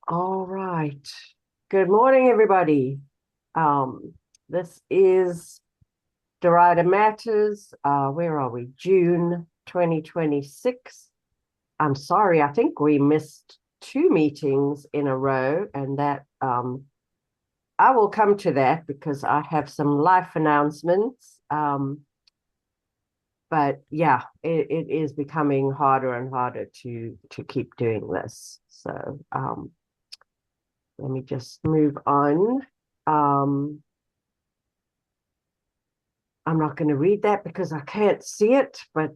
All right. Good morning, everybody. Um, this is Derita Matters. Where are we? June 2026. I'm sorry, I think we missed two meetings in a row, and that I will come to that because I have some life announcements. But yeah, it is becoming harder and harder to keep doing this. So let me just move on. Um, I'm not going to read that because I can't see it, but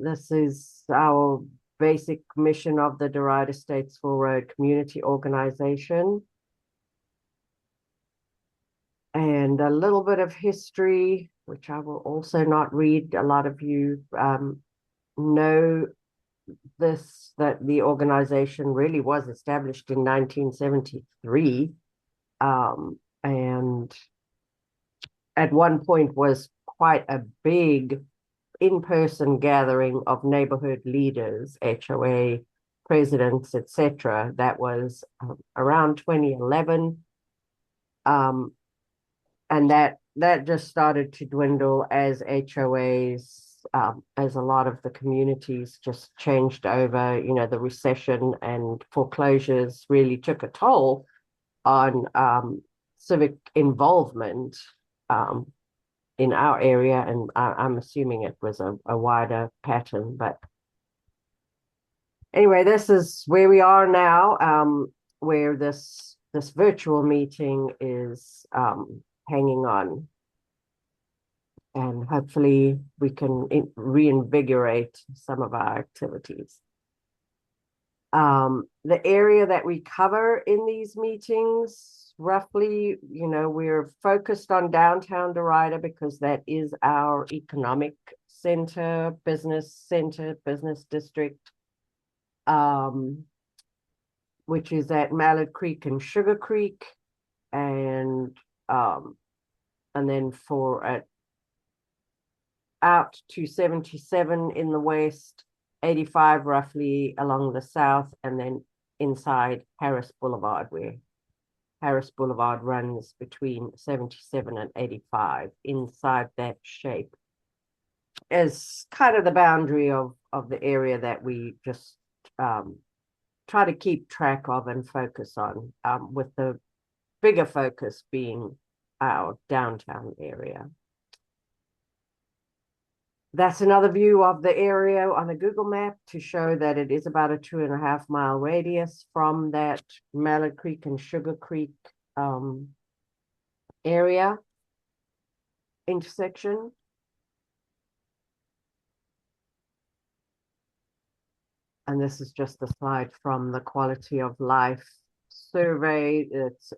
this is our basic mission of the Derita Statesville Road Community Organization. And a little bit of history, which I will also not read. A lot of you know that the organization really was established in 1973, and at one point was quite a big in-person gathering of neighborhood leaders, HOA presidents, etc. That was around 2011, and that just started to dwindle as HOAs, as a lot of the communities just changed over. You know, the recession and foreclosures really took a toll on civic involvement. Um, in our area, and I'm assuming it was a wider pattern. But anyway, this is where we are now, where this virtual meeting is hanging on, and hopefully we can reinvigorate some of our activities. The area that we cover in these meetings, roughly, we're focused on downtown Derita because that is our economic center, business district, um, which is at Mallard Creek and Sugar Creek, and um, and then out to 77 in the west, 85 roughly along the south, and then inside Harris Boulevard, where Harris Boulevard runs between 77 and 85, inside that shape, as kind of the boundary of the area that we just try to keep track of and focus on, with the bigger focus being our downtown area. That's another view of the area on a Google map to show that it is about a 2.5 mile radius from that Mallard Creek and Sugar Creek area intersection. And this is just a slide from the quality of life survey.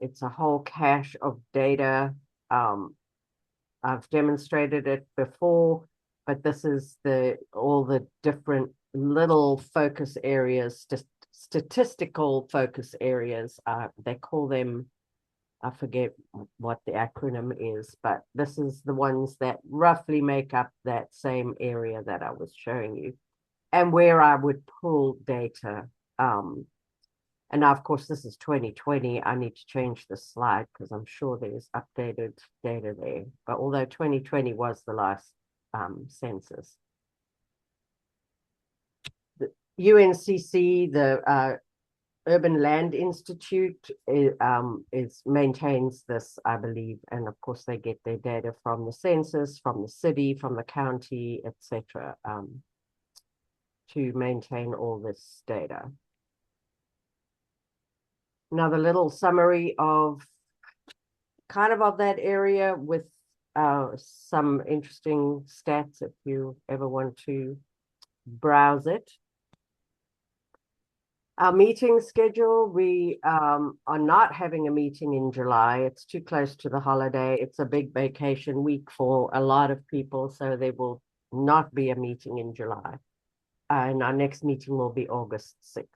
It's a whole cache of data. I've demonstrated it before, but this is all the different little focus areas, just statistical focus areas. They call them, I forget what the acronym is, but this is the ones that roughly make up that same area that I was showing you, and where I would pull data. And now, of course, this is 2020. I need to change the slide because I'm sure there's updated data there. But although 2020 was the last census. The UNCC, the Urban Land Institute, maintains this, I believe. And of course, they get their data from the census, from the city, from the county, etc., to maintain all this data. Another little summary of that area with some interesting stats if you ever want to browse it. Our meeting schedule, we are not having a meeting in July. It's too close to the holiday. It's a big vacation week for a lot of people, so there will not be a meeting in July. And our next meeting will be August 6th.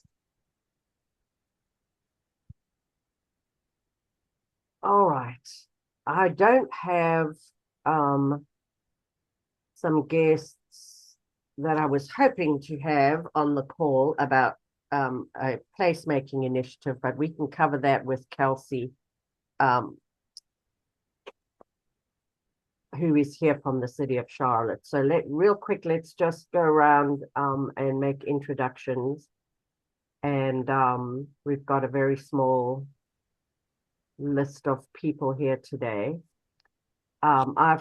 All right. I don't have some guests that I was hoping to have on the call about a placemaking initiative, but we can cover that with Kelsey, who is here from the city of Charlotte. So real quick, let's just go around and make introductions. And we've got a very small list of people here today. I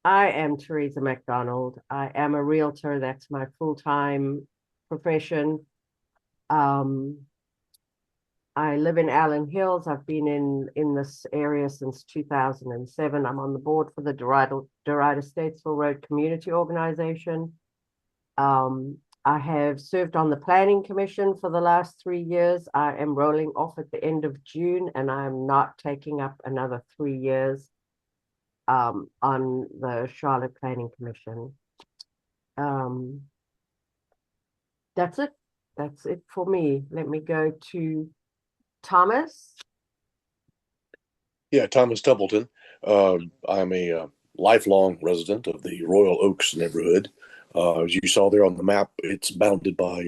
am Theresa McDonald. I am a realtor. That's my full-time profession. I live in Allen Hills. I've been in this area since 2007. I'm on the board for the Derita Statesville Road Community Organization. I have served on the Planning Commission for the last 3 years. I am rolling off at the end of June, and I'm not taking up another 3 years on the Charlotte Planning Commission. That's it. That's it for me. Let me go to Thomas. Yeah, Thomas Templeton. I'm a lifelong resident of the Royal Oaks neighborhood. As you saw there on the map, it's bounded by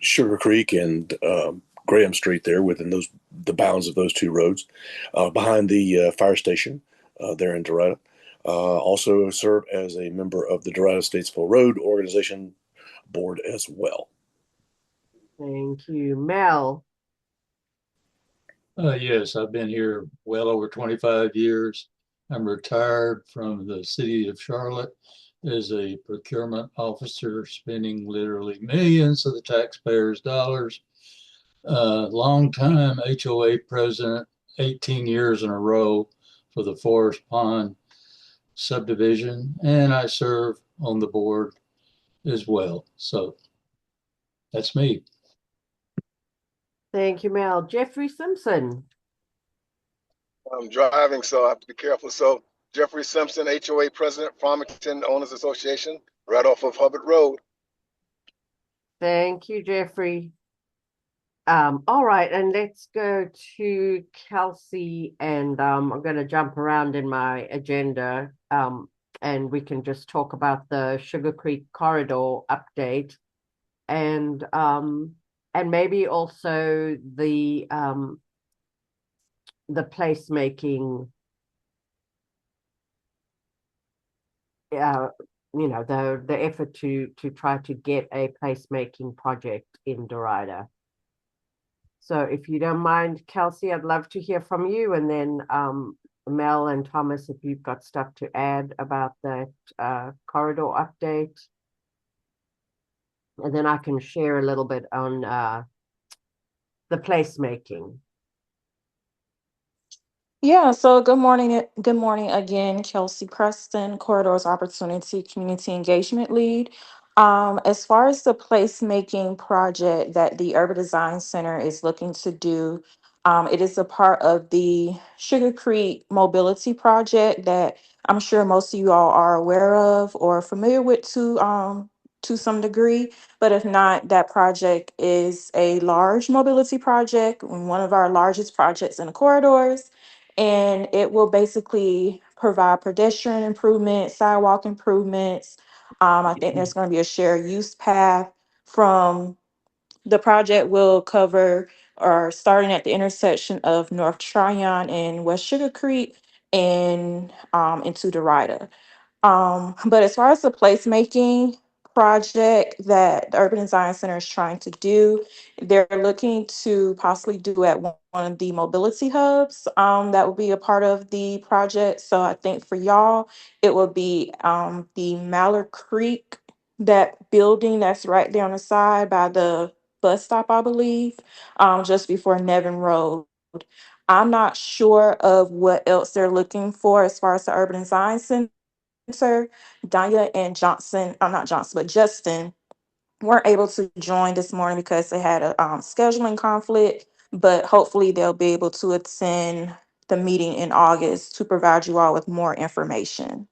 Sugar Creek and Graham Street there within the bounds of those two roads. Behind the fire station there in Derita. Also serve as a member of the Derita Statesville Road Organization board as well. Thank you. Mel. Yes, I've been here well over 25 years. I'm retired from the city of Charlotte as a procurement officer, spending literally millions of the taxpayers' dollars. Long time HOA president, 18 years in a row for the Forest Pond subdivision, and I serve on the board as well. So that's me. Thank you, Mel. Jeffrey Simpson. I'm driving, so I have to be careful. So, Jeffrey Simpson, HOA President, Farmington Owners Association, right off of Hubbard Road. Thank you, Jeffrey. All right, and let's go to Kelsey, and I'm going to jump around in my agenda, and we can just talk about the Sugar Creek corridor update, and maybe also the placemaking, the effort to try to get a placemaking project in Derita. So if you don't mind, Kelsey, I'd love to hear from you, and then Mel and Thomas, if you've got stuff to add about that corridor update. And then I can share a little bit on the placemaking. Yeah, so good morning. Good morning again, Kelsey Preston, Corridors Opportunity Community Engagement Lead. As far as the placemaking project that the Urban Design Center is looking to do, it is a part of the Sugar Creek Mobility Project that I'm sure most of you all are aware of or familiar with to some degree. But if not, that project is a large mobility project, one of our largest projects in the corridors, and it will basically provide pedestrian improvements, sidewalk improvements. I think there's going to be a shared use path from the project will cover or starting at the intersection of North Tryon and West Sugar Creek and into Derita. But as far as the placemaking project that the Urban Design Center is trying to do, they're looking to possibly do at one of the mobility hubs that will be a part of the project. So I think for y'all, it will be the Mallard Creek, that building that's right there on the side by the bus stop, I believe, just before Nevin Road. I'm not sure of what else they're looking for as far as the Urban Design Center. Danya and Johnson, I'm not Johnson, but Justin weren't able to join this morning because they had a scheduling conflict, but hopefully they'll be able to attend the meeting in August to provide you all with more information.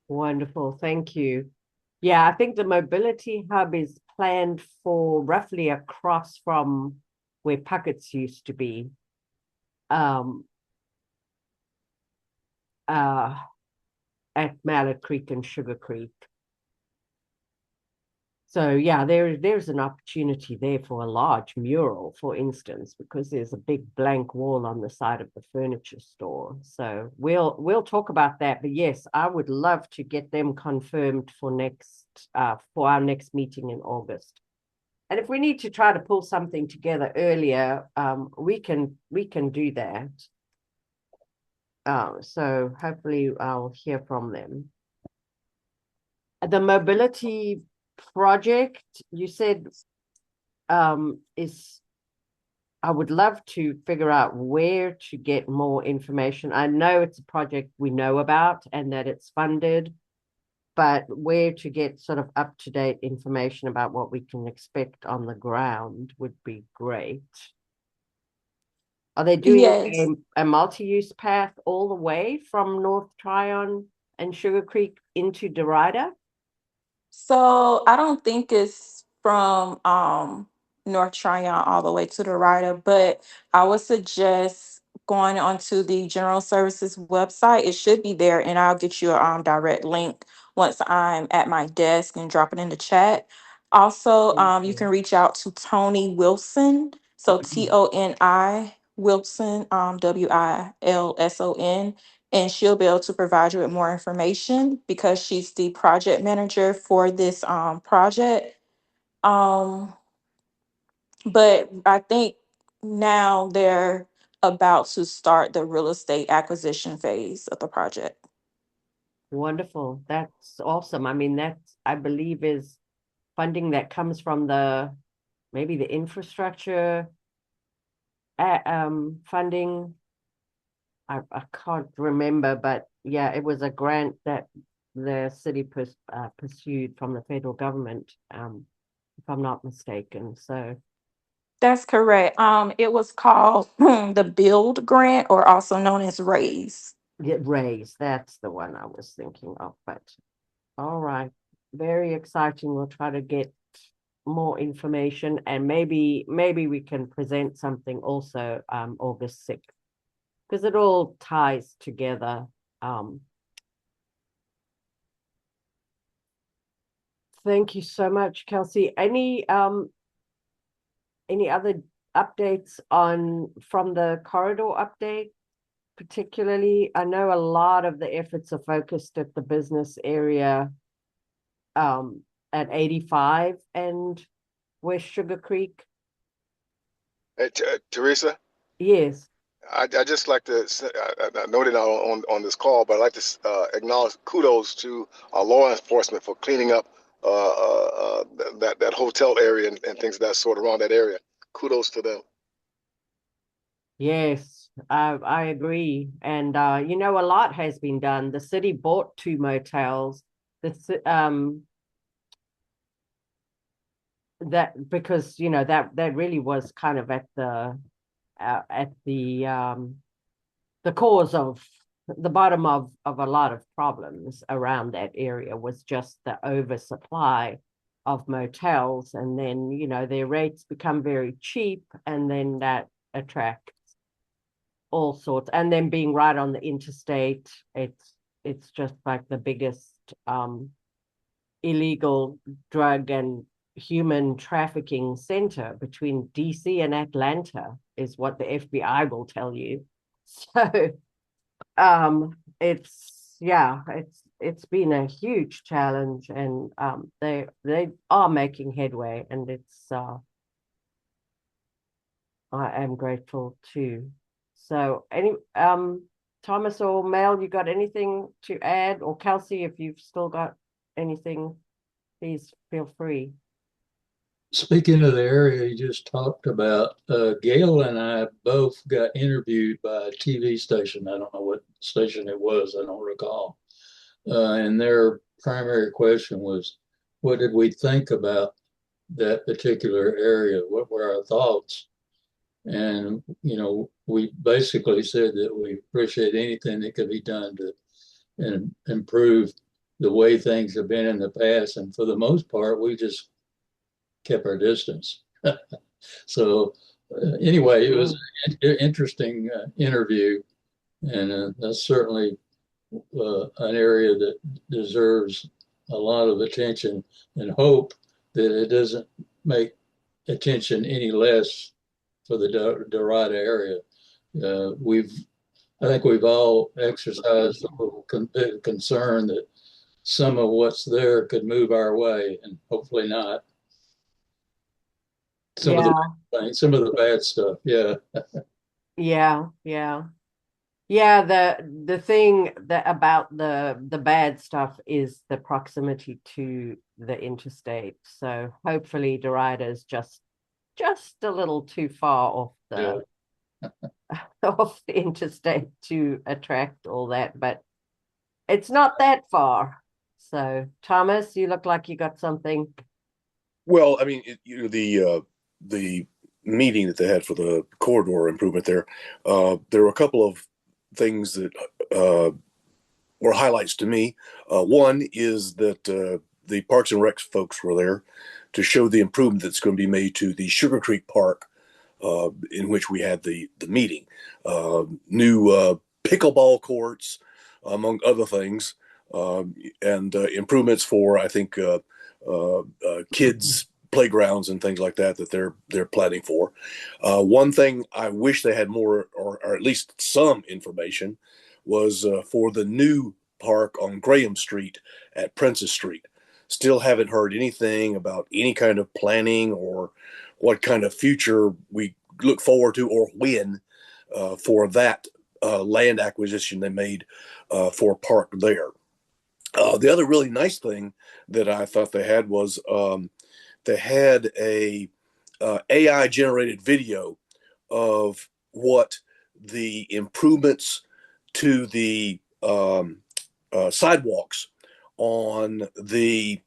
Wonderful, thank you. Yeah, I think the mobility hub is planned for roughly across from where Puckett's used to be. At Mallard Creek and Sugar Creek. So yeah, there's an opportunity there for a large mural, for instance, because there's a big blank wall on the side of the furniture store. So we'll talk about that. But yes, I would love to get them confirmed for our next meeting in August. And if we need to try to pull something together earlier, we can do that. So hopefully I'll hear from them. The mobility project you said is I would love to figure out where to get more information. I know it's a project we know about and that it's funded, but where to get sort of up-to-date information about what we can expect on the ground would be great. Are they doing Yes. a multi-use path all the way from North Tryon and Sugar Creek into Derita? So I don't think it's from North Tryon all the way to the Rider, but I would suggest going onto the General Services website. It should be there, and I'll get you a direct link once I'm at my desk and drop it in the chat. Also, Thank you you. can reach out to Tony Wilson. So Toni Wilson, Wilson, and she'll be able to provide you with more information because she's the project manager for this project. Um, but I think now they're about to start the real estate acquisition phase of the project. Wonderful. That's awesome. I mean, that's, I believe, is funding that comes from maybe the infrastructure funding. I can't remember, but yeah, it was a grant that the city pursued from the federal government, if I'm not mistaken. So That's correct. It was called the Build Grant, or also known as RAISE. get raised. That's the one I was thinking of. But all right, very exciting. We'll try to get more information, and maybe we can present something also August 6th, because it all ties together. Thank you so much, Kelsey. Any other updates from the corridor update? Particularly, I know a lot of the efforts are focused at the business area at 85 and West Sugar Creek. Hey, Teresa, Yes. I just like to I know that on this call, but I'd like to acknowledge kudos to our law enforcement for cleaning up that hotel area and things of that sort around that area. Kudos to them. Yes, I agree. And a lot has been done. The city bought 2 motels. That because that really was kind of at the cause of the bottom of a lot of problems around that area was just the oversupply of motels, and then their rates become very cheap, and then that attracts all sorts, and then being right on the interstate, it's just like the biggest illegal drug and human trafficking center between DC and Atlanta, is what the FBI will tell you. So it's been a huge challenge, and they are making headway, and it's I am grateful too. So Thomas or Mel, you got anything to add? Or Kelsey, if you've still got anything, please feel free. Speaking of the area you just talked about, Gail and I both got interviewed by a TV station. I don't know what station it was, I don't recall. And their primary question was, what did we think about that particular area? What were our thoughts? And, we basically said that we appreciate anything that could be done to improve the way things have been in the past. And for the most part, we just kept our distance. So anyway, it was an interesting interview, and that's certainly an area that deserves a lot of attention and hope that it doesn't make attention any less for the Derita area. I think we've all exercised a little concern that some of what's there could move our way, and hopefully not. Some of Yeah, the things, some of the bad stuff. Yeah, yeah, yeah. Yeah, the thing that about the bad stuff is the proximity to the interstate. So hopefully Derrida is just a little too far off yeah. the off the interstate to attract all that, but it's not that far. So Thomas, you look like you got something. Well, I mean, the meeting that they had for the corridor improvement there were a couple of things that were highlights to me. One is that the Parks and Recs folks were there to show the improvement that's going to be made to the Sugar Creek Park, in which we had the meeting. New pickleball courts, among other things, and improvements for, I think, kids playgrounds and things like that they're planning for. One thing I wish they had more, or at least some information, was for the new park on Graham Street at Princess Street. Still haven't heard anything about any kind of planning or what kind of future we look forward to or when for that land acquisition they made for park there. The other really nice thing that I thought they had was they had a AI generated video of what the improvements to the sidewalks on the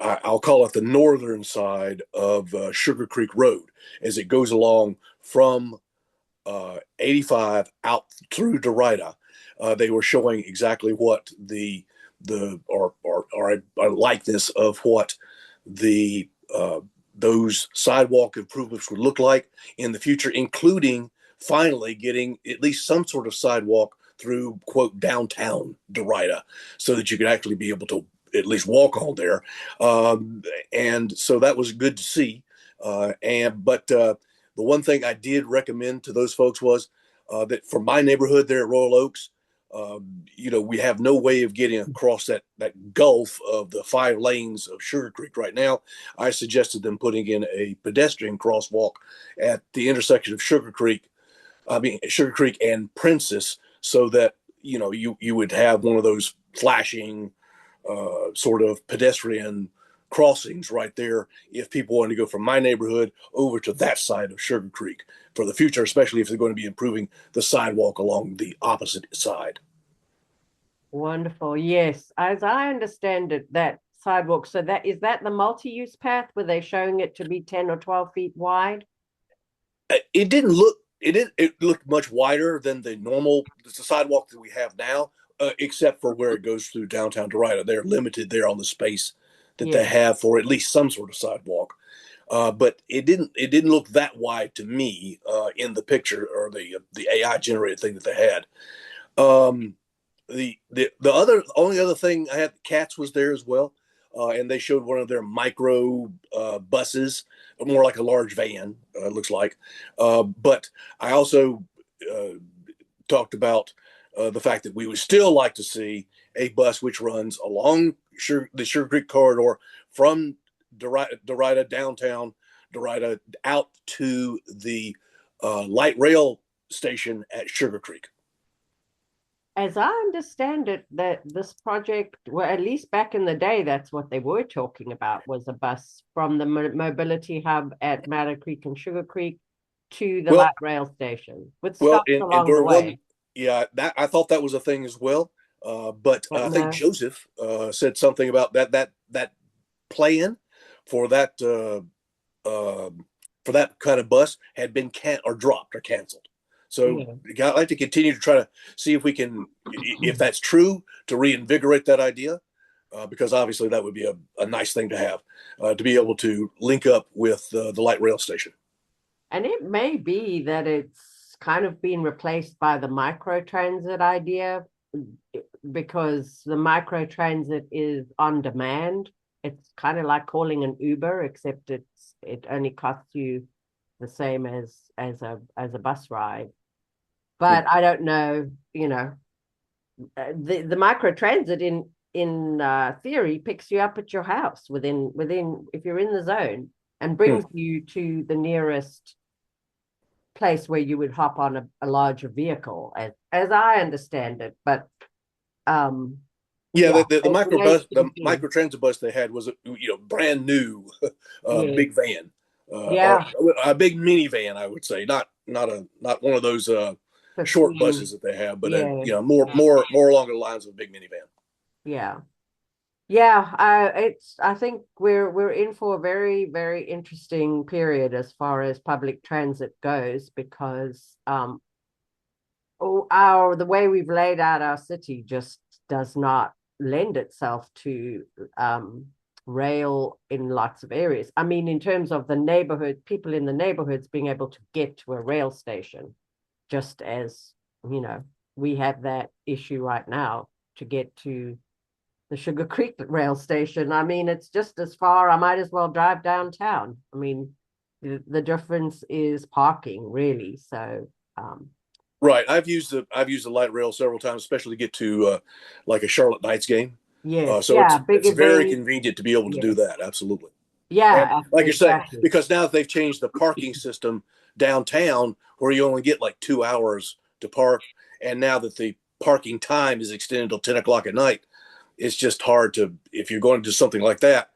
I'll call it the northern side of Sugar Creek Road as it goes along from 85 out through Derita. They were showing exactly what or a likeness of what the those sidewalk improvements would look like in the future, including finally getting at least some sort of sidewalk through quote downtown Derita, so that you could actually be able to at least walk on there. And so that was good to see. But the one thing I did recommend to those folks was that for my neighborhood there at Royal Oaks, we have no way of getting across that gulf of the 5 lanes of Sugar Creek right now. I suggested them putting in a pedestrian crosswalk at the intersection of Sugar Creek and Princess, so that you would have one of those flashing sort of pedestrian crossings right there if people want to go from my neighborhood over to that side of Sugar Creek for the future, especially if they're going to be improving the sidewalk along the opposite side. Wonderful. Yes, as I understand it, that sidewalk. So that the multi-use path? Were they showing it to be 10 or 12 feet wide? It didn't look it looked much wider than the sidewalk that we have now, except for where it goes through downtown Derita. They're limited there on the space that they Yeah. have for at least some sort of sidewalk. But it didn't look that wide to me in the picture or the AI generated thing that they had. Um, the only other thing I had, Cats was there as well, and they showed one of their micro buses, more like a large van, looks like. But I also uh, talked about the fact that we would still like to see a bus which runs along the Sugar Creek corridor from Derita downtown Derita out to the light rail station at Sugar Creek. As I understand it, that this project, well, at least back in the day, that's what they were talking about, was a bus from the mobility hub at Madder Creek and Sugar Creek to the Well, light rail station with well, stops and along the during one, way. yeah, that I thought that was a thing as well. But But I think no, Joseph said something about that plan for that for that kind of bus had been or dropped or canceled. So yeah. I'd like to continue to try to see if we can, if that's true, to reinvigorate that idea, because obviously that would be a nice thing to have, to be able to link up with the light rail station. And it may be that it's kind of been replaced by the micro transit idea because the micro transit is on demand. it's kind of like calling an Uber, except it only costs you the same as a bus ride. But I don't know, the micro transit in theory picks you up at your house within if you're in the zone and brings you to the nearest place where you would hop on a larger vehicle, as I understand it. But Yeah, yeah, the micro transit bus they had was brand new, yeah, big van, or yeah, a big minivan, I would say, not one of those short 15, buses that they have, but yeah, more along the lines of a big minivan. yeah. Yeah, I think we're in for a very, very interesting period as far as public transit goes, because the way we've laid out our city just does not lend itself to rail in lots of areas. I mean, in terms of the neighborhood, people in the neighborhoods being able to get to a rail station, just as we have that issue right now to get to the Sugar Creek rail station. I mean, it's just as far. I might as well drive downtown. I mean, the difference is parking, really. So, Right. I've used the light rail several times, especially to get to like a Charlotte Knights game. yes, So yeah, big it's very event. convenient to be able to do Yes, that. Absolutely. And yeah, like you say, exactly. because now they've changed the parking system downtown, where you only get like 2 hours to park, and now that the parking time is extended till 10 o'clock at night, it's just hard to, if you're going to do something like that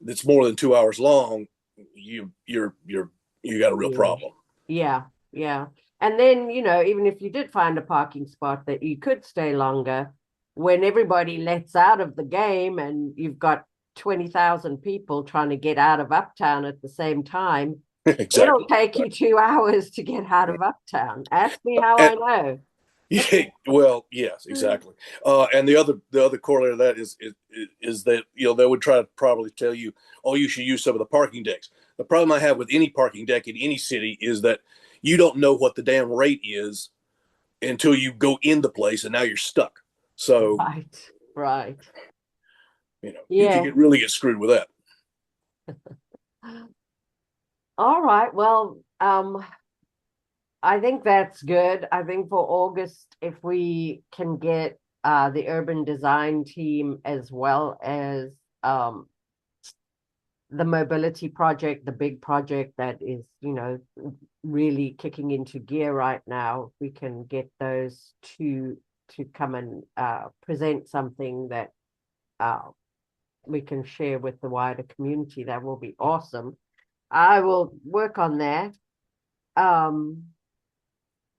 that's more than 2 hours long, you got a real Yeah, problem. yeah, yeah. And then, even if you did find a parking spot that you could stay longer, when everybody lets out of the game and you've got 20,000 people trying to get out of Uptown at the same time, it'll Exactly. take you Right. 2 hours to get out of Uptown. Ask me how And I know. yeah, well, yes, exactly. And the other corollary of that is that they would try to probably tell you, oh, you should use some of the parking decks. The problem I have with any parking deck in any city is that you don't know what the damn rate is until you go in the place, and now you're stuck. So Right, right. you could Yeah. really get screwed with that. All right. Well, I think that's good. I think for August, if we can get the urban design team as well as the mobility project, the big project that is, really kicking into gear right now, we can get those to come and present something that uh, we can share with the wider community. That will be awesome. I will work on that. Um,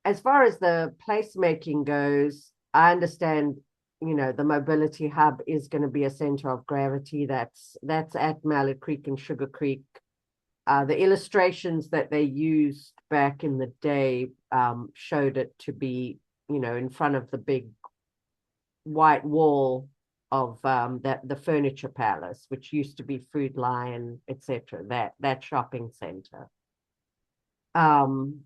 as far as the placemaking goes, I understand, the mobility hub is going to be a center of gravity. That's at Mallet Creek and Sugar Creek. The illustrations that they used back in the day showed it to be, in front of the big white wall of that the furniture palace, which used to be Food Lion, etc. That shopping center. Um,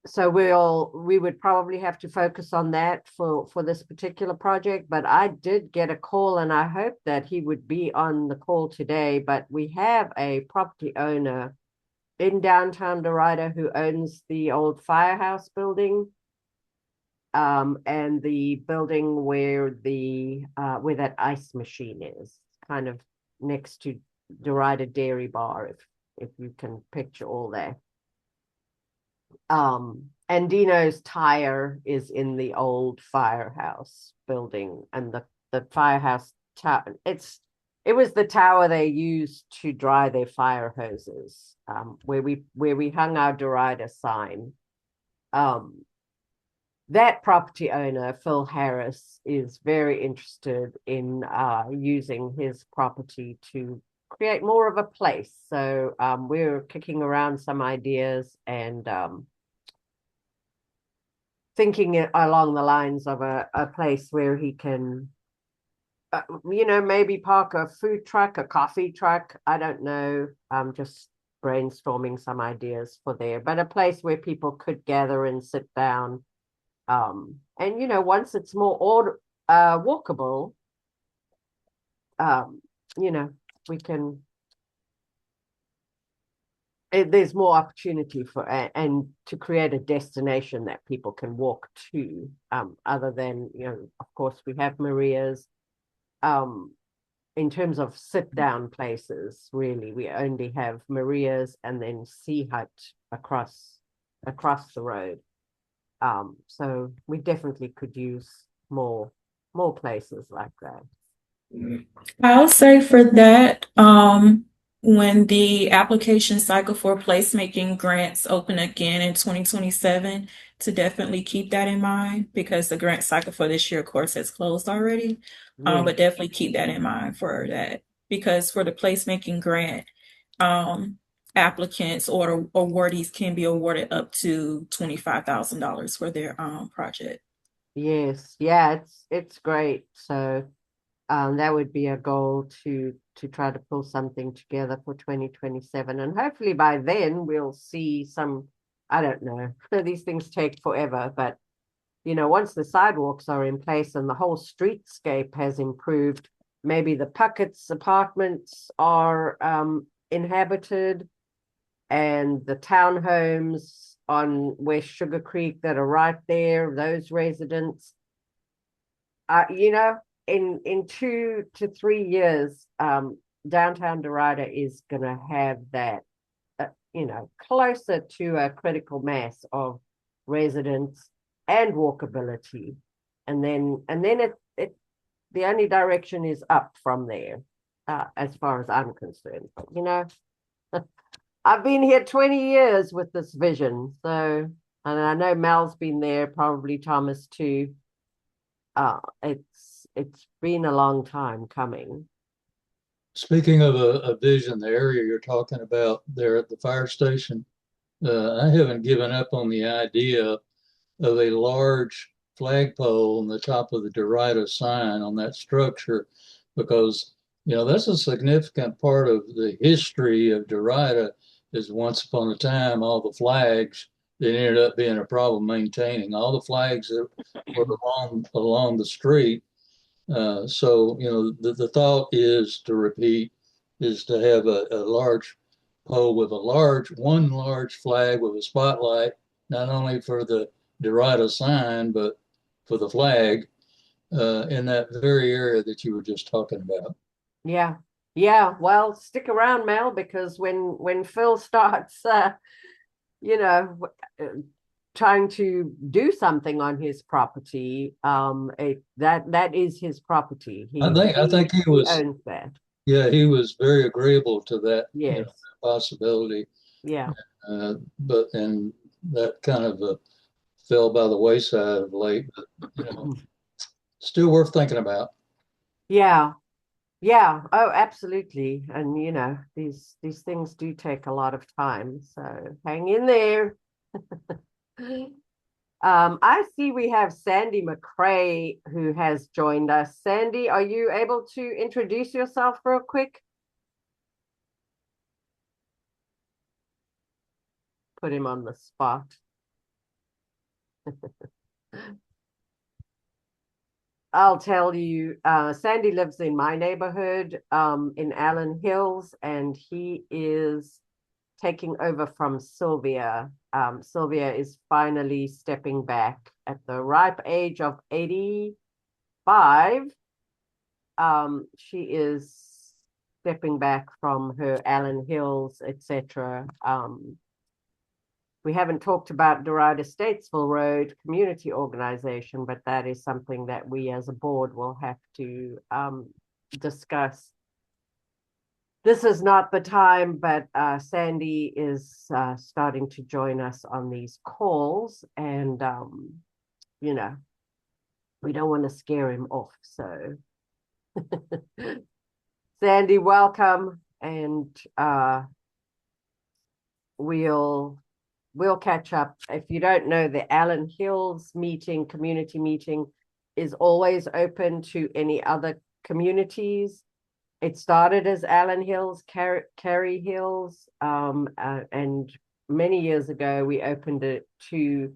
so we would probably have to focus on that for this particular project. But I did get a call, and I hope that he would be on the call today. But we have a property owner in downtown Derita who owns the old firehouse building, and the building where where that ice machine is, kind of next to Derita Dairy Bar, if you can picture all that. And Dino's tire is in the old firehouse building, and the firehouse tower. It was the tower they used to dry their fire hoses, where we hung our Derita sign. That property owner, Phil Harris, is very interested in using his property to create more of a place. So we're kicking around some ideas and thinking it along the lines of a place where he can, maybe park a food truck, a coffee truck. I don't know. I'm just brainstorming some ideas for there, but a place where people could gather and sit down. And once it's more walkable, um, we can. There's more opportunity for and to create a destination that people can walk to. Other than, of course, we have Maria's. In terms of sit down places, really, we only have Maria's and then Sea Hut across the road. So we definitely could use more places like that. I'll say for that, when the application cycle for placemaking grants open again in 2027, to definitely keep that in mind because the grant cycle for this year, of course, has closed already. Yeah. But definitely keep that in mind for that because for the placemaking grant, applicants or awardees can be awarded up to $25,000 for their project. Yes, yeah, it's great. So that would be a goal to try to pull something together for 2027. And hopefully by then we'll see some, I don't know, these things take forever, but once the sidewalks are in place and the whole streetscape has improved, maybe the Puckett's apartments are inhabited and the townhomes on West Sugar Creek that are right there, those residents, in 2 to 3 years, downtown Derita is going to have that, closer to a critical mass of residents and walkability, and then it the only direction is up from there, as far as I'm concerned. I've been here 20 years with this vision, so, and I know Mel's been there, probably Thomas too. It's been a long time coming. Speaking of a vision, the area you're talking about there at the fire station, I haven't given up on the idea of a large flagpole on the top of the Derita sign on that structure, because that's a significant part of the history of Derita. Is once upon a time all the flags that ended up being a problem maintaining all the flags that were along the street. So the thought is to repeat is to have a large pole with one large flag with a spotlight, not only for the Derita sign, but for the flag in that very area that you were just talking about. Yeah. Well, stick around, Mel, because when Phil starts, trying to do something on his property, that is his property. I think he owns that. Yeah, he was very agreeable to that, Yes. possibility. Yeah. But and that kind of fell by the wayside of late, but still worth thinking about. Yeah. Oh, absolutely. And these things do take a lot of time, so hang in there. I see we have Sandy McCrae who has joined us. Sandy, are you able to introduce yourself real quick? Put him on the spot. I'll tell you, Sandy lives in my neighborhood, in Allen Hills, and he is taking over from Sylvia. Sylvia is finally stepping back at the ripe age of 85. She is stepping back from her Allen Hills, etc. We haven't talked about Derita Statesville Road Community Organization, but that is something that we as a board will have to discuss. This is not the time, but Sandy is starting to join us on these calls, and we don't want to scare him off. So Sandy, welcome, and we'll catch up. If you don't know, the Allen Hills community meeting is always open to any other communities. It started as Allen Hills, Carey Hills, and many years ago we opened it to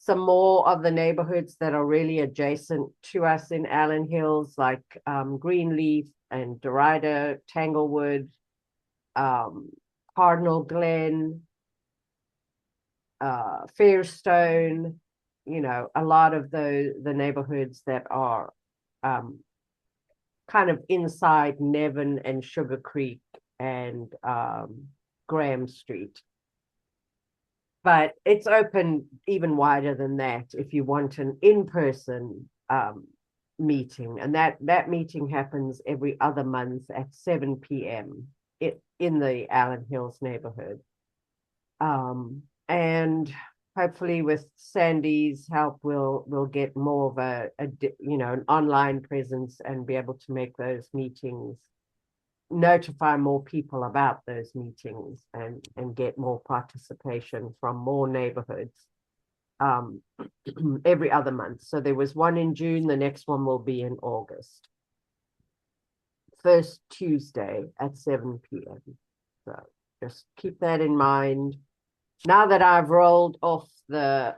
some more of the neighborhoods that are really adjacent to us in Allen Hills, like Greenleaf and Derita, Tanglewood, Cardinal Glen, Fairstone, a lot of the neighborhoods that are kind of inside Nevin and Sugar Creek and Graham Street. But it's open even wider than that if you want an in-person meeting. And that meeting happens every other month at 7 p.m. in the Allen Hills neighborhood. And hopefully with Sandy's help, we'll get more of an online presence and be able to make those meetings, notify more people about those meetings and get more participation from more neighborhoods every other month. So there was one in June, the next one will be in August. First Tuesday at 7 p.m. So just keep that in mind. Now that I've rolled off the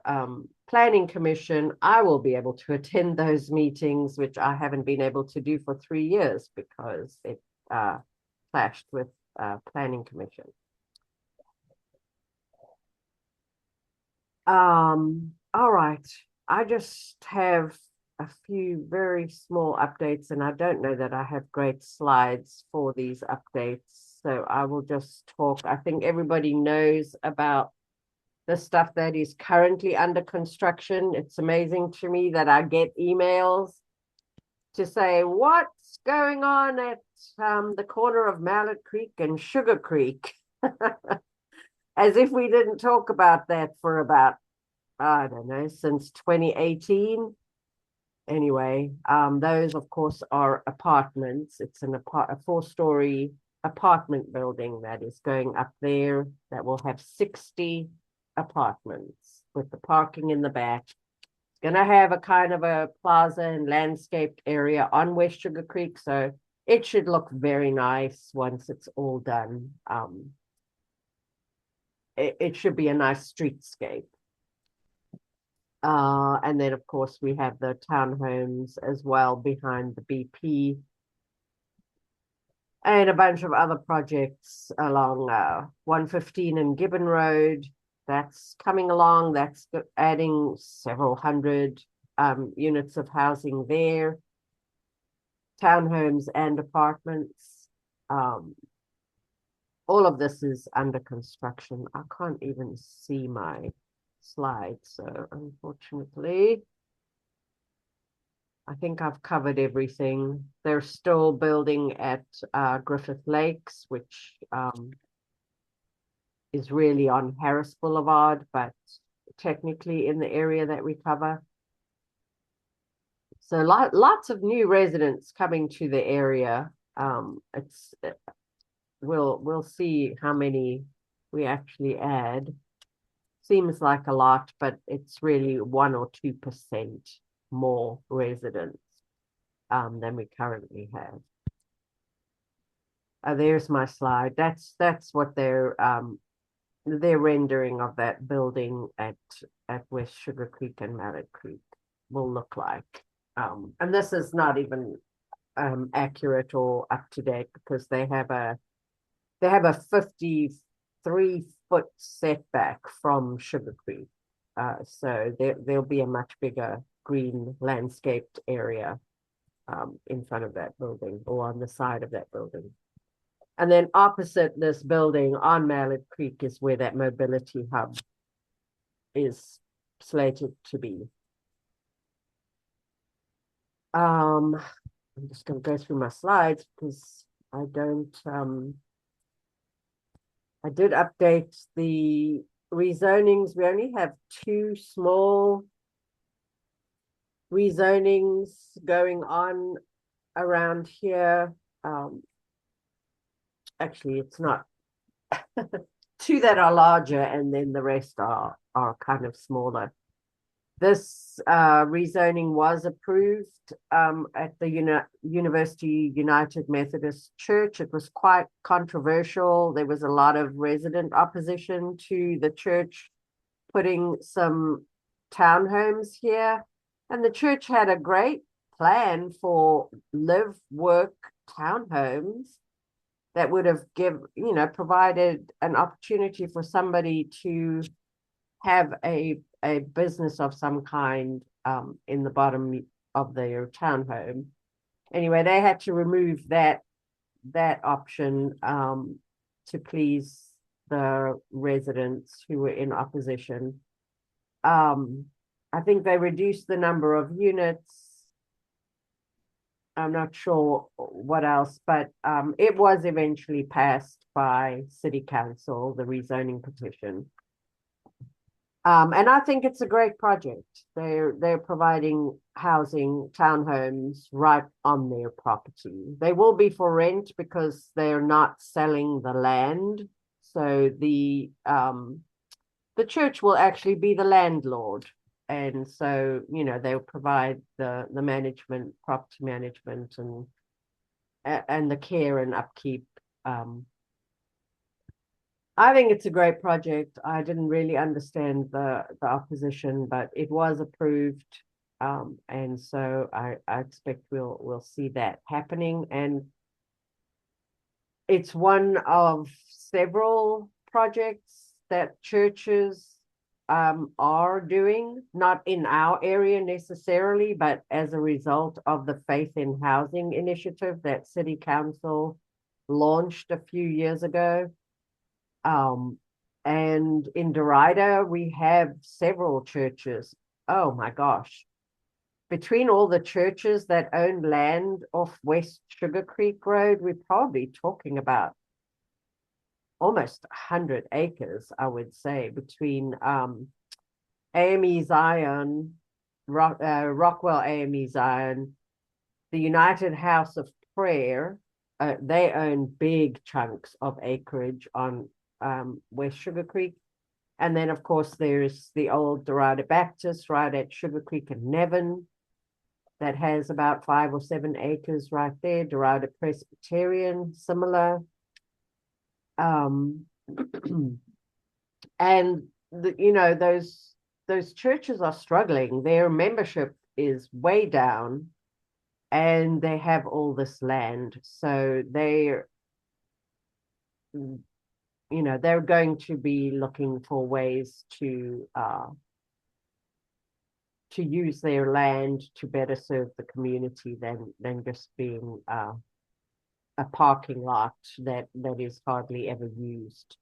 Planning Commission, I will be able to attend those meetings, which I haven't been able to do for 3 years because it clashed with Planning Commission. All right. I just have a few very small updates, and I don't know that I have great slides for these updates. So I will just talk. I think everybody knows about the stuff that is currently under construction. It's amazing to me that I get emails to say, what's going on at the corner of Mallet Creek and Sugar Creek? As if we didn't talk about that for about, I don't know, since 2018. Anyway, those, of course, are apartments. It's a 4-story apartment building that is going up there that will have 60 apartments with the parking in the back. It's going to have a kind of a plaza and landscaped area on West Sugar Creek, so it should look very nice once it's all done. It should be a nice streetscape. And then, of course, we have the townhomes as well behind the BP. And a bunch of other projects along 115 and Gibbon Road. That's coming along. That's adding several hundred units of housing there. Townhomes and apartments. All of this is under construction. I can't even see my slides, so unfortunately, I think I've covered everything. They're still building at Griffith Lakes, which is really on Harris Boulevard, but technically in the area that we cover. So lots of new residents coming to the area. We'll see how many we actually add. Seems like a lot, but it's really 1 or 2% more residents than we currently have. There's my slide. That's what their rendering of that building at West Sugar Creek and Mallet Creek will look like. And this is not even accurate or up to date because they have a 53-foot setback from Sugar Creek. So there'll be a much bigger green landscaped area in front of that building or on the side of that building. And then opposite this building on Mallet Creek is where that mobility hub is slated to be. I'm just going to go through my slides because I don't I did update the rezonings. We only have 2 small rezonings going on around here. Actually, it's not 2 that are larger, and then the rest are kind of smaller. This rezoning was approved at the University United Methodist Church. It was quite controversial. There was a lot of resident opposition to the church putting some townhomes here, and the church had a great plan for live work townhomes that would have provided an opportunity for somebody to have a business of some kind in the bottom of their townhome. Anyway, they had to remove that option to please the residents who were in opposition. I think they reduced the number of units. I'm not sure what else, but it was eventually passed by City Council, the rezoning petition. And I think it's a great project. They're providing housing, townhomes right on their property. They will be for rent because they're not selling the land. So the church will actually be the landlord. And so, they'll provide the management, property management and the care and upkeep. I think it's a great project. I didn't really understand the opposition, but it was approved. And so I expect we'll see that happening. And it's one of several projects that churches are doing, not in our area necessarily, but as a result of the Faith in Housing initiative that City Council launched a few years ago. And in Derita, we have several churches. Oh my gosh. Between all the churches that own land off West Sugar Creek Road, we're probably talking about almost 100 acres, I would say, between AME Zion, Rockwell AME Zion, the United House of Prayer. They own big chunks of acreage on West Sugar Creek. And then, of course, there's the old Derita Baptist right at Sugar Creek and Nevin that has about 5 or 7 acres right there. Derita Presbyterian, similar. And those churches are struggling. Their membership is way down, and they have all this land. So they're going to be looking for ways to use their land to better serve the community than just being a parking lot that is hardly ever used,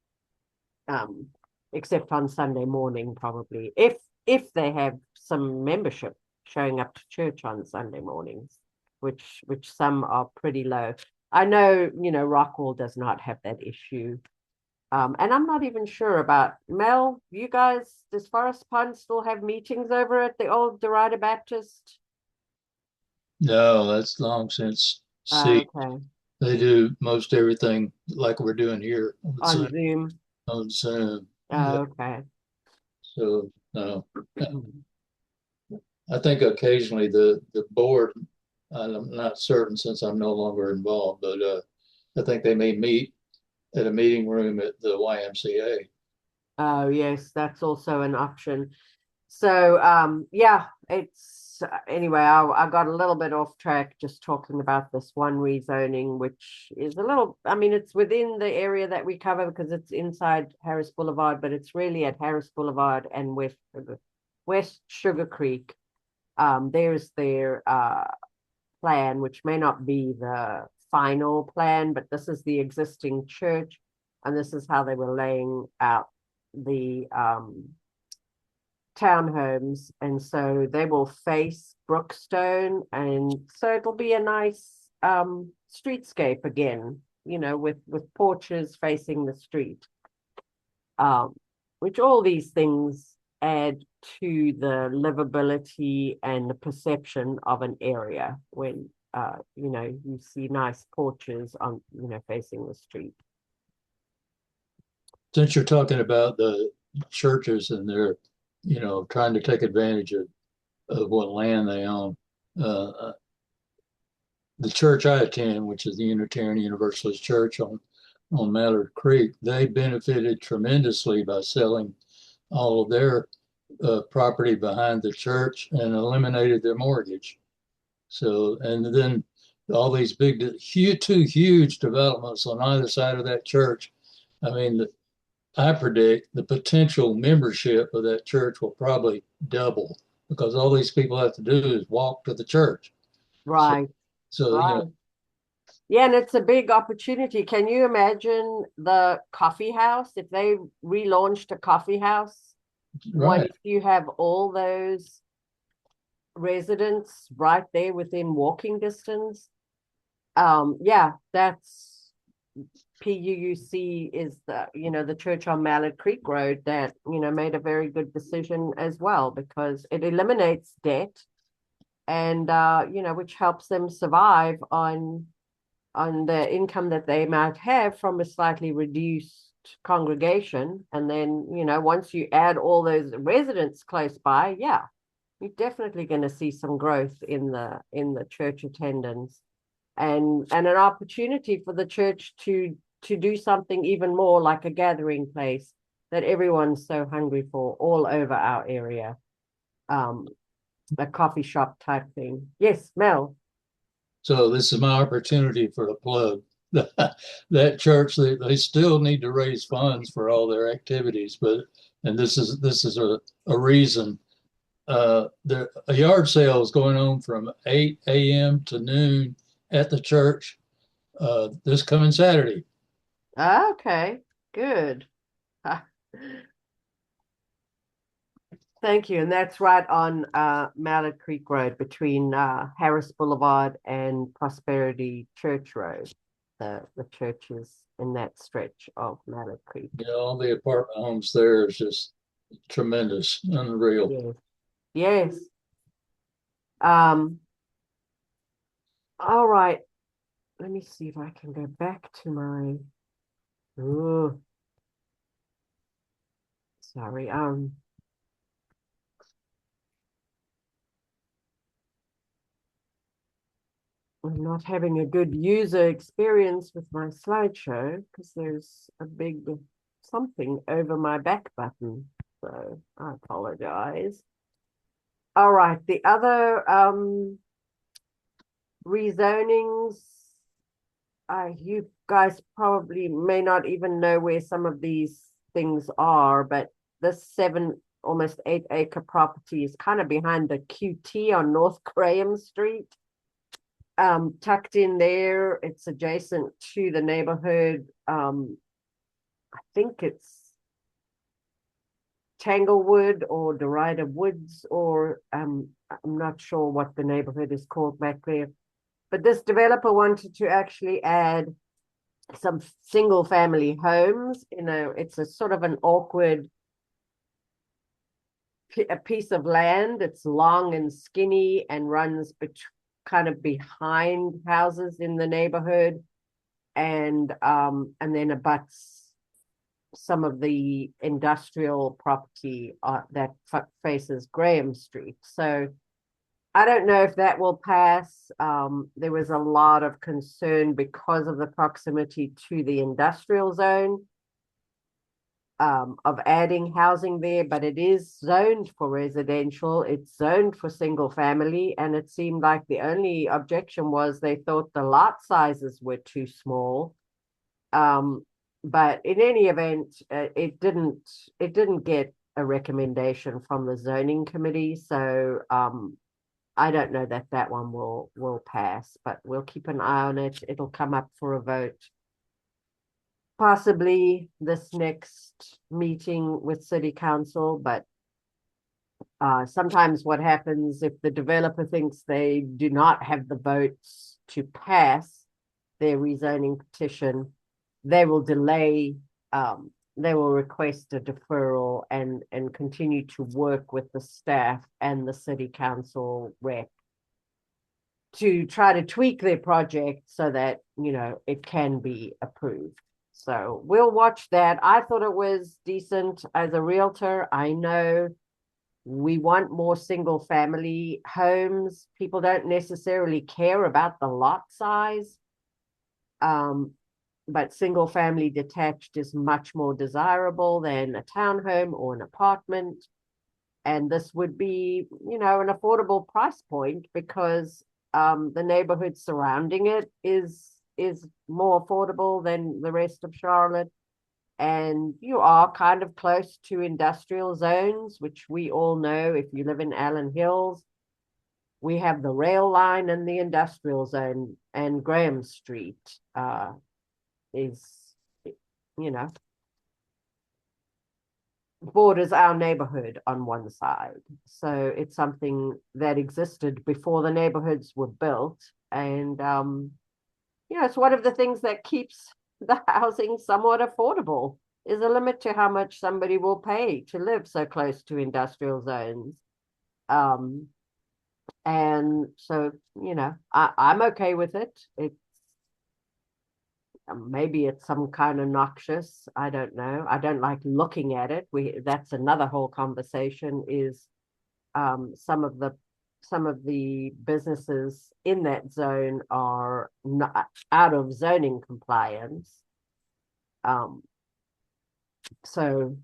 except on Sunday morning, probably, if they have some membership showing up to church on Sunday mornings, which some are pretty low. I know, Rockwell does not have that issue. And I'm not even sure about Mel. You guys, does Forest Pond still have meetings over at the old Derita Baptist? No, that's long since ceased. Okay. They do most everything like we're doing here On Zoom. On Zoom. Okay. So no, I think occasionally the board. I'm not certain since I'm no longer involved, but I think they may meet at a meeting room at the YMCA. Oh yes, that's also an option. So yeah, it's anyway, I got a little bit off track just talking about this one rezoning, which is it's within the area that we cover because it's inside Harris Boulevard, but it's really at Harris Boulevard and West Sugar Creek. There's their plan, which may not be the final plan, but this is the existing church, and this is how they were laying out the townhomes. And so they will face Brookstone, and so it'll be a nice streetscape again, with porches facing the street, which all these things add to the livability and the perception of an area when you see nice porches on facing the street. Since you're talking about the churches and they're trying to take advantage of what land they own, the church I attend, which is the Unitarian Universalist Church on Mallard Creek, they benefited tremendously by selling all of their property behind the church and eliminated their mortgage. So, and then all these big, two huge developments on either side of that church. I mean, I predict the potential membership of that church will probably double because all these people have to do is walk to the church. Right. So Right. Yeah, and it's a big opportunity. Can you imagine the coffee house if they relaunched a coffee house? What right. if you have all those residents right there within walking distance? Yeah, that's PUUC is the church on Mallard Creek Road that, made a very good decision as well because it eliminates debt and, which helps them survive on the income that they might have from a slightly reduced congregation. And then, once you add all those residents close by, yeah, you're definitely going to see some growth in the church attendance and an opportunity for the church to do something even more like a gathering place that everyone's so hungry for all over our area. A coffee shop type thing. Yes, Mel. So this is my opportunity for a plug. That church, they still need to raise funds for all their activities, and this is a reason. A yard sale is going on from 8 a.m. to noon at the church this coming Saturday. Okay, good. Thank you. And that's right on Mallard Creek Road between Harris Boulevard and Prosperity Church Road. The church is in that stretch of Mallard Creek. You know, all the apartment homes there is just tremendous, unreal. Yes. Yes. All right. Let me see if I can go back to my. Ooh. Sorry. I'm not having a good user experience with my slideshow because there's a big something over my back button. So I apologize. All right, the other rezonings, you guys probably may not even know where some of these things are, but this almost 8 acre property is kind of behind the QT on North Graham Street. Tucked in there, it's adjacent to the neighborhood. I think it's Tanglewood or Derita Woods, or I'm not sure what the neighborhood is called back there. But this developer wanted to actually add some single family homes. It's a sort of an awkward a piece of land. It's long and skinny and runs kind of behind houses in the neighborhood, and then abuts some of the industrial property that faces Graham Street. So I don't know if that will pass. There was a lot of concern because of the proximity to the industrial zone of adding housing there, but it is zoned for residential. It's zoned for single family, and it seemed like the only objection was they thought the lot sizes were too small. But in any event, it didn't get a recommendation from the zoning committee. So I don't know that one will pass, but we'll keep an eye on it. It'll come up for a vote possibly this next meeting with city council, but sometimes what happens if the developer thinks they do not have the votes to pass their rezoning petition, they will delay, they will request a deferral and continue to work with the staff and the city council rep to try to tweak their project so that, it can be approved. So we'll watch that. I thought it was decent as a realtor. I know we want more single family homes. People don't necessarily care about the lot size. But single family detached is much more desirable than a townhome or an apartment. And this would be, an affordable price point because the neighborhood surrounding it is more affordable than the rest of Charlotte. And you are kind of close to industrial zones, which we all know if you live in Allen Hills. We have the rail line in the industrial zone, and Graham Street is, you know, borders our neighborhood on one side. So it's something that existed before the neighborhoods were built. And, it's one of the things that keeps the housing somewhat affordable. Is a limit to how much somebody will pay to live so close to industrial zones. And so, I'm okay with it. It's maybe it's some kind of noxious. I don't know. I don't like looking at it. That's another whole conversation is some of the businesses in that zone are not out of zoning compliance. So,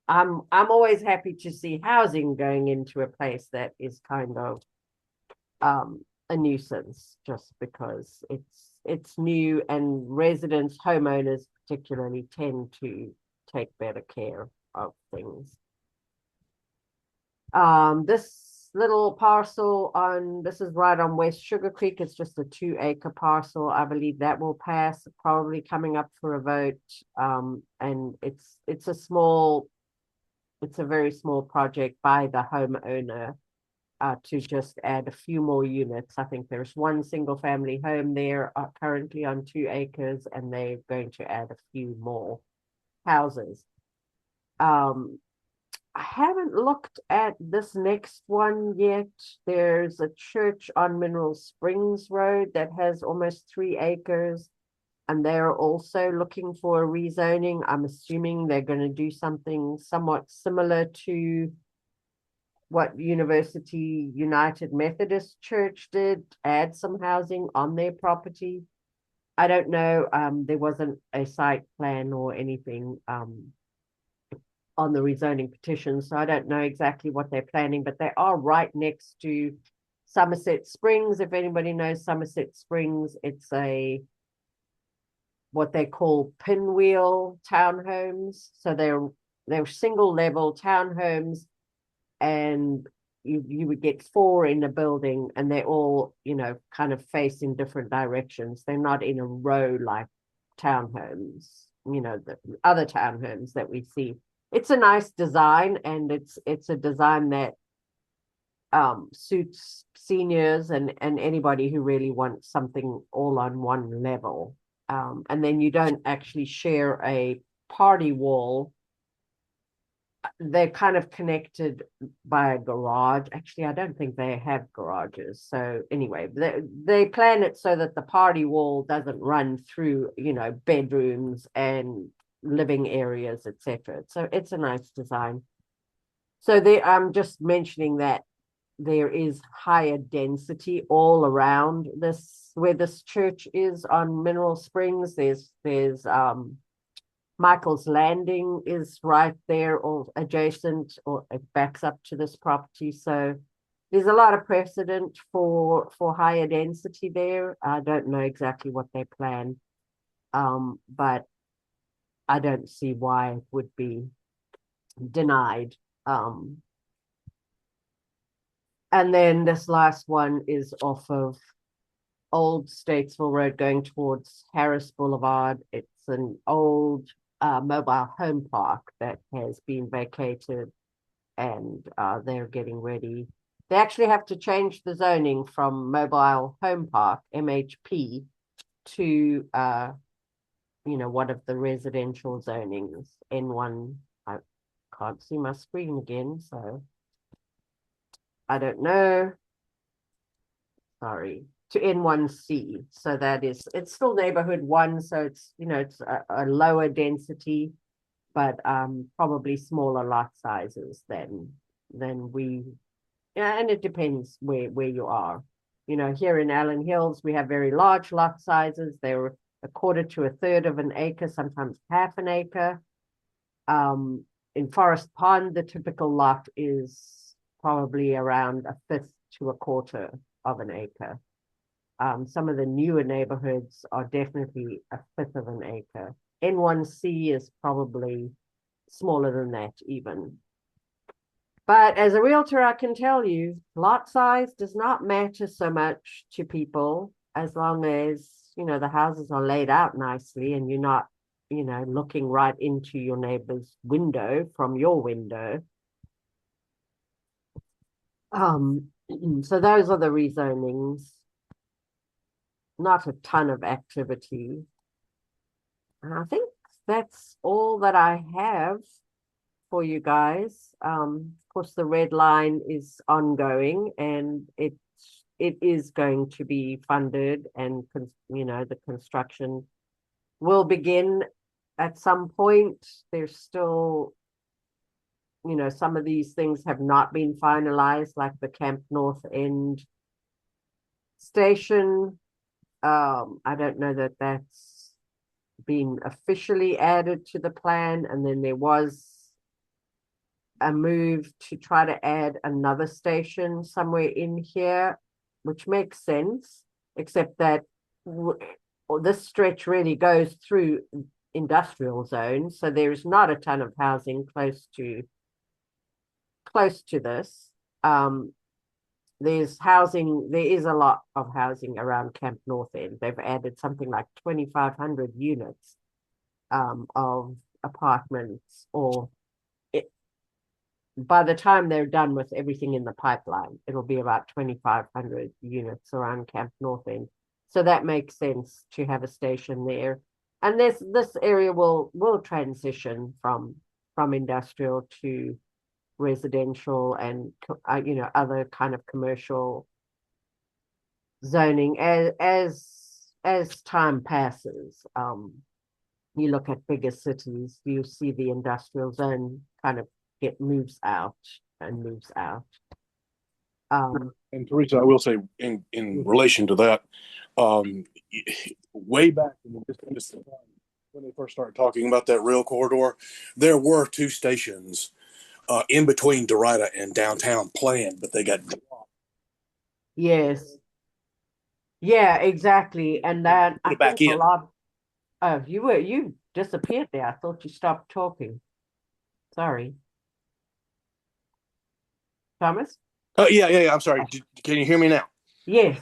I'm always happy to see housing going into a place that is kind of a nuisance just because it's new, and residents, homeowners particularly, tend to take better care of things. This little parcel this is right on West Sugar Creek. It's just a 2-acre parcel. I believe that will pass, probably coming up for a vote. And it's a very small project by the homeowner to just add a few more units. I think there's one single family home there currently on 2 acres, and they're going to add a few more houses. I haven't looked at this next one yet. There's a church on Mineral Springs Road that has almost 3 acres, and they're also looking for a rezoning. I'm assuming they're going to do something somewhat similar to what University United Methodist Church did, add some housing on their property. I don't know. There wasn't a site plan or anything on the rezoning petition, so I don't know exactly what they're planning, but they are right next to Somerset Springs. If anybody knows Somerset Springs, it's what they call pinwheel townhomes. So they're single level townhomes, and you would get 4 in a building, and they're all, kind of face in different directions. They're not in a row like townhomes, the other townhomes that we see. It's a nice design, and it's a design that suits seniors and anybody who really wants something all on one level. And then you don't actually share a party wall. They're kind of connected by a garage. Actually, I don't think they have garages. So anyway, they plan it so that the party wall doesn't run through, bedrooms and living areas, etc. So it's a nice design. So I'm just mentioning that there is higher density all around this, where this church is on Mineral Springs. There's Michael's Landing is right there or adjacent, or it backs up to this property. So there's a lot of precedent for higher density there. I don't know exactly what they plan, but I don't see why it would be denied. And then this last one is off of Old Statesville Road going towards Harris Boulevard. It's an old mobile home park that has been vacated, and they're getting ready. They actually have to change the zoning from mobile home park, MHP, to one of the residential zonings, N1. I can't see my screen again, so I don't know. Sorry, to N1C. So it's still neighborhood 1. So it's, it's a lower density, but probably smaller lot sizes than we, and it depends where you are. Here in Allen Hills, we have very large lot sizes. They're 1/4 to 1/3 of an acre, sometimes half an acre. in Forest Pond, the typical lot is probably around a fifth to a quarter of an acre. Some of the newer neighborhoods are definitely a fifth of an acre. N1C is probably smaller than that even. But as a realtor, I can tell you, lot size does not matter so much to people as long as, the houses are laid out nicely and you're not, looking right into your neighbor's window from your window. So those are the rezonings. Not a ton of activity. And I think that's all that I have for you guys. Of course, the red line is ongoing and it is going to be funded, and the construction will begin at some point. There's still, some of these things have not been finalized, like the Camp North End station. I don't know that that's been officially added to the plan. And then there was a move to try to add another station somewhere in here, which makes sense, except that this stretch really goes through industrial zones. So there's not a ton of housing close to this. There is a lot of housing around Camp North End. They've added something like 2,500 units of apartments, by the time they're done with everything in the pipeline, it'll be about 2,500 units around Camp North End. So that makes sense to have a station there. And this area will transition from industrial to residential and other kind of commercial zoning as time passes. You look at bigger cities, you see the industrial zone kind of moves out. And Teresa, I will say in relation to that, way back when they first started talking about that rail corridor, there were two stations in between Derita and downtown planned, but they got dropped. Yes. Yeah, exactly. And then I back think in. a lot. Oh, you disappeared there. I thought you stopped talking. Sorry. Thomas? Yeah. I'm sorry. Can you hear me now? Yes.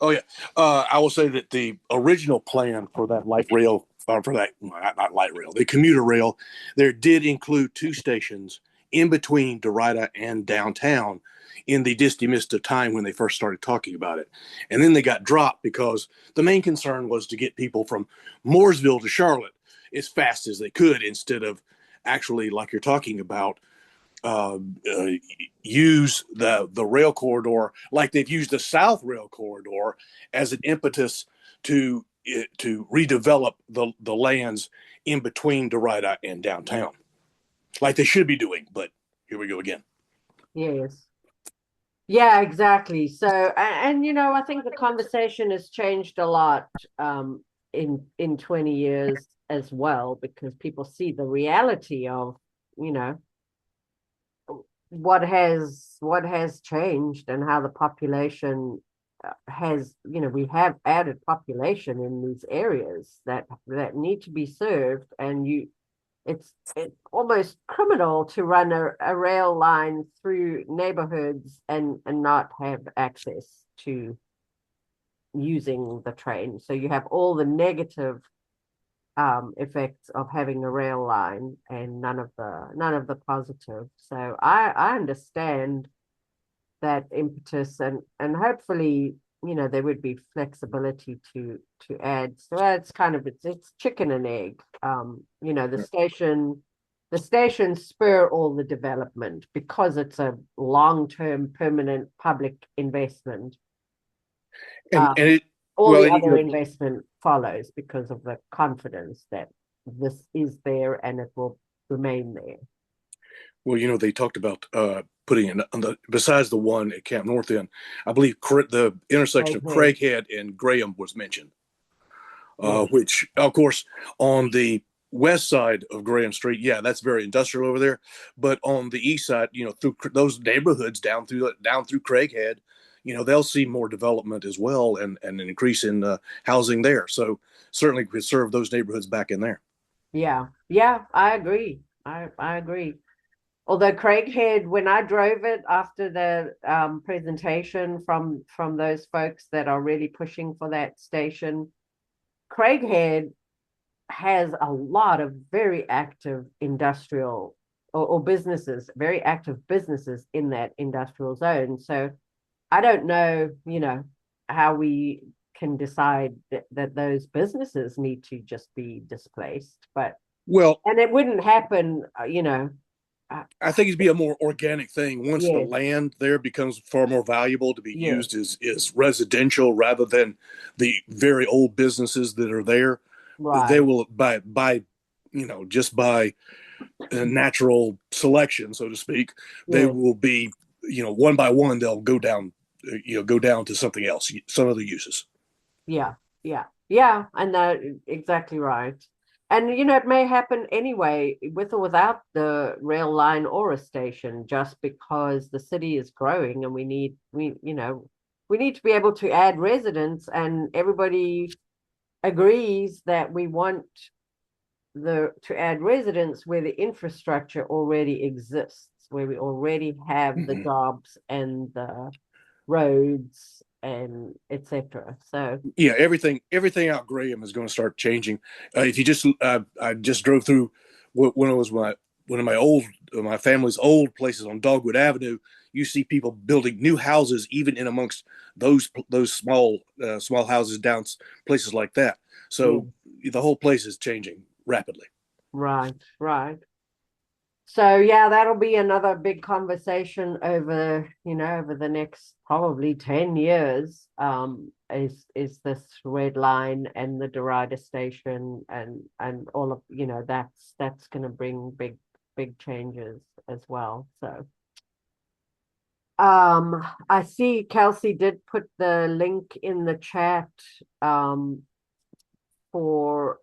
Oh, yeah. I will say that the original plan for that light rail, not light rail, the commuter rail, there did include two stations in between Derita and downtown in the distant mist of time when they first started talking about it. And then they got dropped because the main concern was to get people from Mooresville to Charlotte as fast as they could, instead of actually, like you're talking about, use the rail corridor like they've used the South Rail Corridor as an impetus to redevelop the lands in between Derita and downtown, like they should be doing. But here we go again. Yes. Yeah, exactly. So, and I think the conversation has changed a lot in 20 years as well, because people see the reality of, what has changed and how the population has, we have added population in these areas that need to be served, and it's almost criminal to run a rail line through neighborhoods and not have access to using the train. So you have all the negative effects of having a rail line and none of the positive. So I understand that impetus, and hopefully there would be flexibility to add. So it's kind of it's chicken and egg. The stations spur all the development because it's a long-term permanent public investment. And other investment follows because of the confidence that this is there and it will remain there. Well, they talked about putting in besides the one at Camp North End, I believe the intersection of Craighead and Graham was mentioned, which of course on the west side of Graham Street, yeah, that's very industrial over there. But on the east side, through those neighborhoods down through Craighead, they'll see more development as well, and an increase in housing there. So certainly could serve those neighborhoods back in there. Yeah, I agree. I agree. Although Craighead, when I drove it after the presentation from those folks that are really pushing for that station, Craighead has a lot of very active industrial or businesses, very active businesses in that industrial zone. So I don't know, how we can decide that those businesses need to just be displaced, but Well, and it wouldn't happen, I think it'd be a more organic thing once the yes, land there becomes far more valuable to be yes, used as residential rather than the very old businesses that are there. They right, will just by natural selection, so to speak, they yes, will be, one by one, they'll go down to something else, some other uses. yeah, yeah, and that exactly right. And it may happen anyway, with or without the rail line or a station, just because the city is growing and we need to be able to add residents, and everybody agrees that we want to add residents where the infrastructure already exists, where we already have the Mm-hmm. jobs and the roads and etc. So Yeah, everything out Graham is going to start changing. If you just, I just drove through when it was one of my family's old places on Dogwood Avenue. You see people building new houses even in amongst those small houses down places like that. yeah, So the whole place is changing rapidly. right, right. So yeah, that'll be another big conversation over the next probably 10 years. Is this red line and the Derita station and all of, that's gonna bring big changes as well. So I see Kelsey did put the link in the chat for,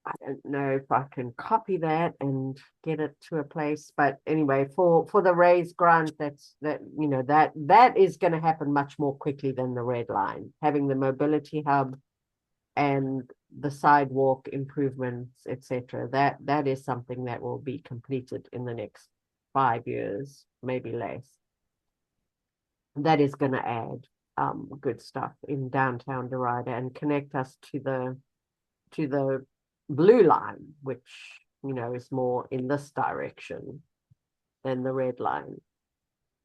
I don't know if I can copy that and get it to a place, but anyway, for the raised grant, that is going to happen much more quickly than the red line. Having the mobility hub and the sidewalk improvements, etc. That is something that will be completed in the next 5 years, maybe less. That is going to add good stuff in downtown Derrida and connect us to the blue line, which is more in this direction than the red line.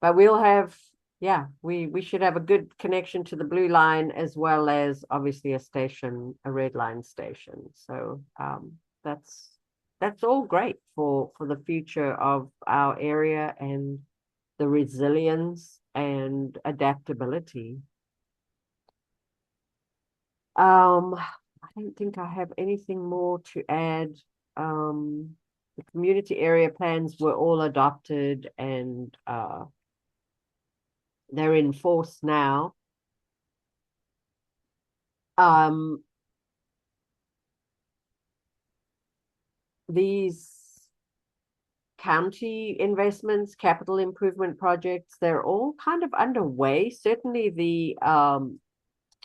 But we'll have, yeah, we should have a good connection to the blue line, as well as obviously a red line station. So that's all great for the future of our area and the resilience and adaptability. I don't think I have anything more to add. The community area plans were all adopted, and they're in force now. These county investments, capital improvement projects, they're all kind of underway. Certainly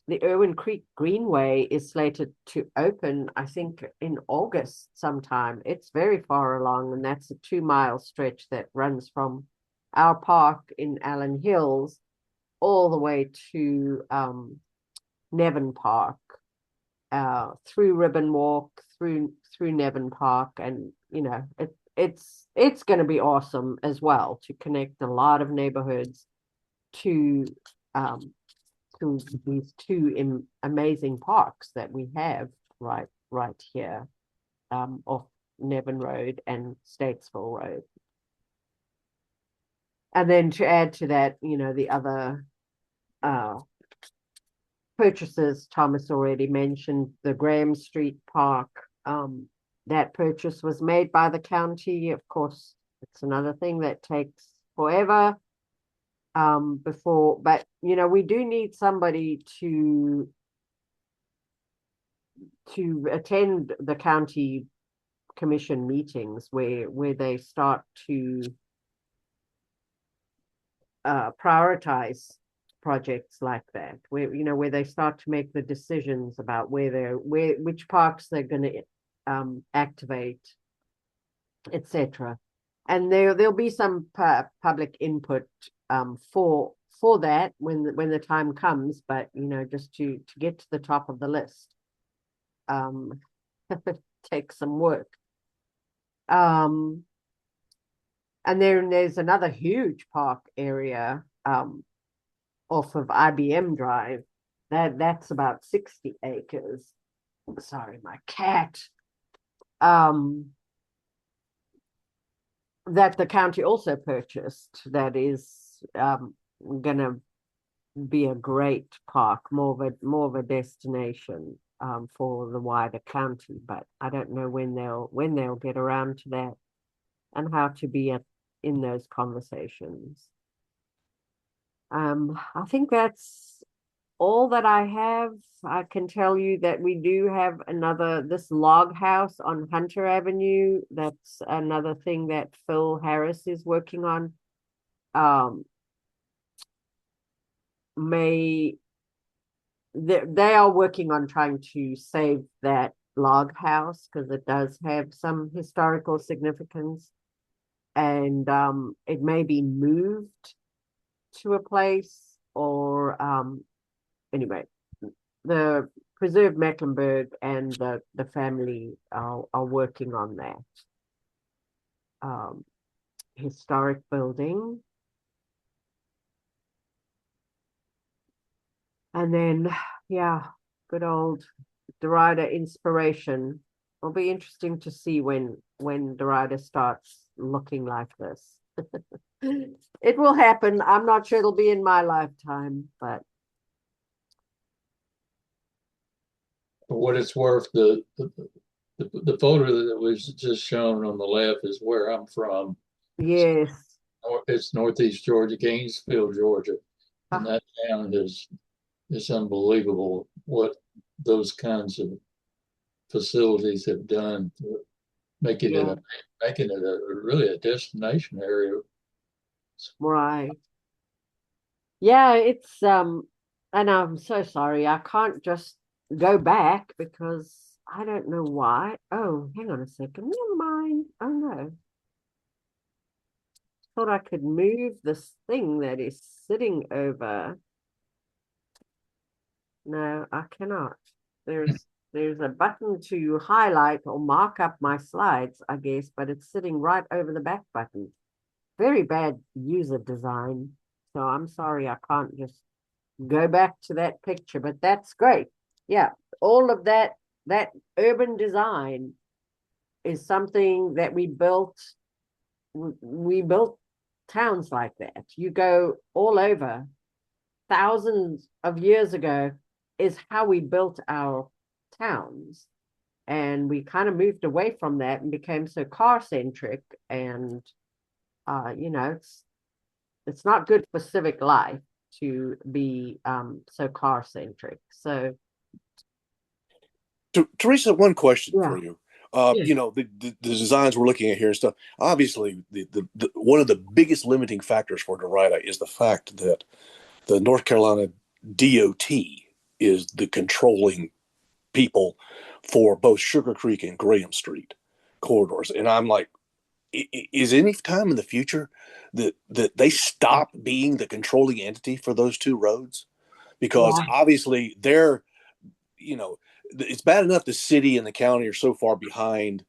the Irwin Creek Greenway is slated to open, I think, in August sometime. It's very far along, and that's a 2-mile stretch that runs from our park in Allen Hills all the way to Nevin Park, through Ribbon Walk, through Nevin Park, and it's going to be awesome as well to connect a lot of neighborhoods to these two amazing parks that we have right here, off Nevin Road and Statesville Road. And then to add to that, the other purchases, Thomas already mentioned the Graham Street Park. That purchase was made by the county. Of course, it's another thing that takes forever. But we do need somebody to to attend the county commission meetings where they start to prioritize projects like that, where where they start to make the decisions about which parks they're going to activate, etc. And there'll be some public input for that when the time comes, but just to get to the top of the list takes some work. And then there's another huge park area off of IBM Drive. That's about 60 acres. Sorry, my cat. That the county also purchased, that is gonna be a great park, more of a destination for the wider county. But I don't know when they'll get around to that and how to be in those conversations. I think that's all that I have. I can tell you that we do have this log house on Hunter Avenue. That's another thing that Phil Harris is working on. They are working on trying to save that log house because it does have some historical significance, and it may be moved to a place, or anyway, the Preserve Mecklenburg and the family are working on that historic building. And then, yeah, good old Derita inspiration. It'll be interesting to see when Derita starts looking like this. It will happen. I'm not sure it'll be in my lifetime, but For what it's worth, the photo that was just shown on the left is where I'm from. yes. It's Northeast Georgia, Gainesville, Georgia, and that town is unbelievable what those kinds of facilities have done, making Yeah. it really a destination area. Right. Yeah, it's and I'm so sorry. I can't just go back because I don't know why. Oh, hang on a second. Never mind. Oh no. Thought I could move this thing that is sitting over. No, I cannot. There's a button to highlight or mark up my slides, I guess, but it's sitting right over the back button. Very bad user design. So I'm sorry I can't just go back to that picture, but that's great. Yeah, all of that urban design is something that we built. We built towns like that. You go all over, thousands of years ago is how we built our towns. And we kind of moved away from that and became so car centric. And it's not good for civic life to be so car centric. So Theresa, one question yeah. for you. The designs we're looking at here and stuff. Obviously, the one of the biggest limiting factors for Derita is the fact that the North Carolina DOT is the controlling people for both Sugar Creek and Graham Street corridors. And I'm like, is any time in the future that they stop being the controlling entity for those two roads? Because obviously it's bad enough the city and the county are so far behind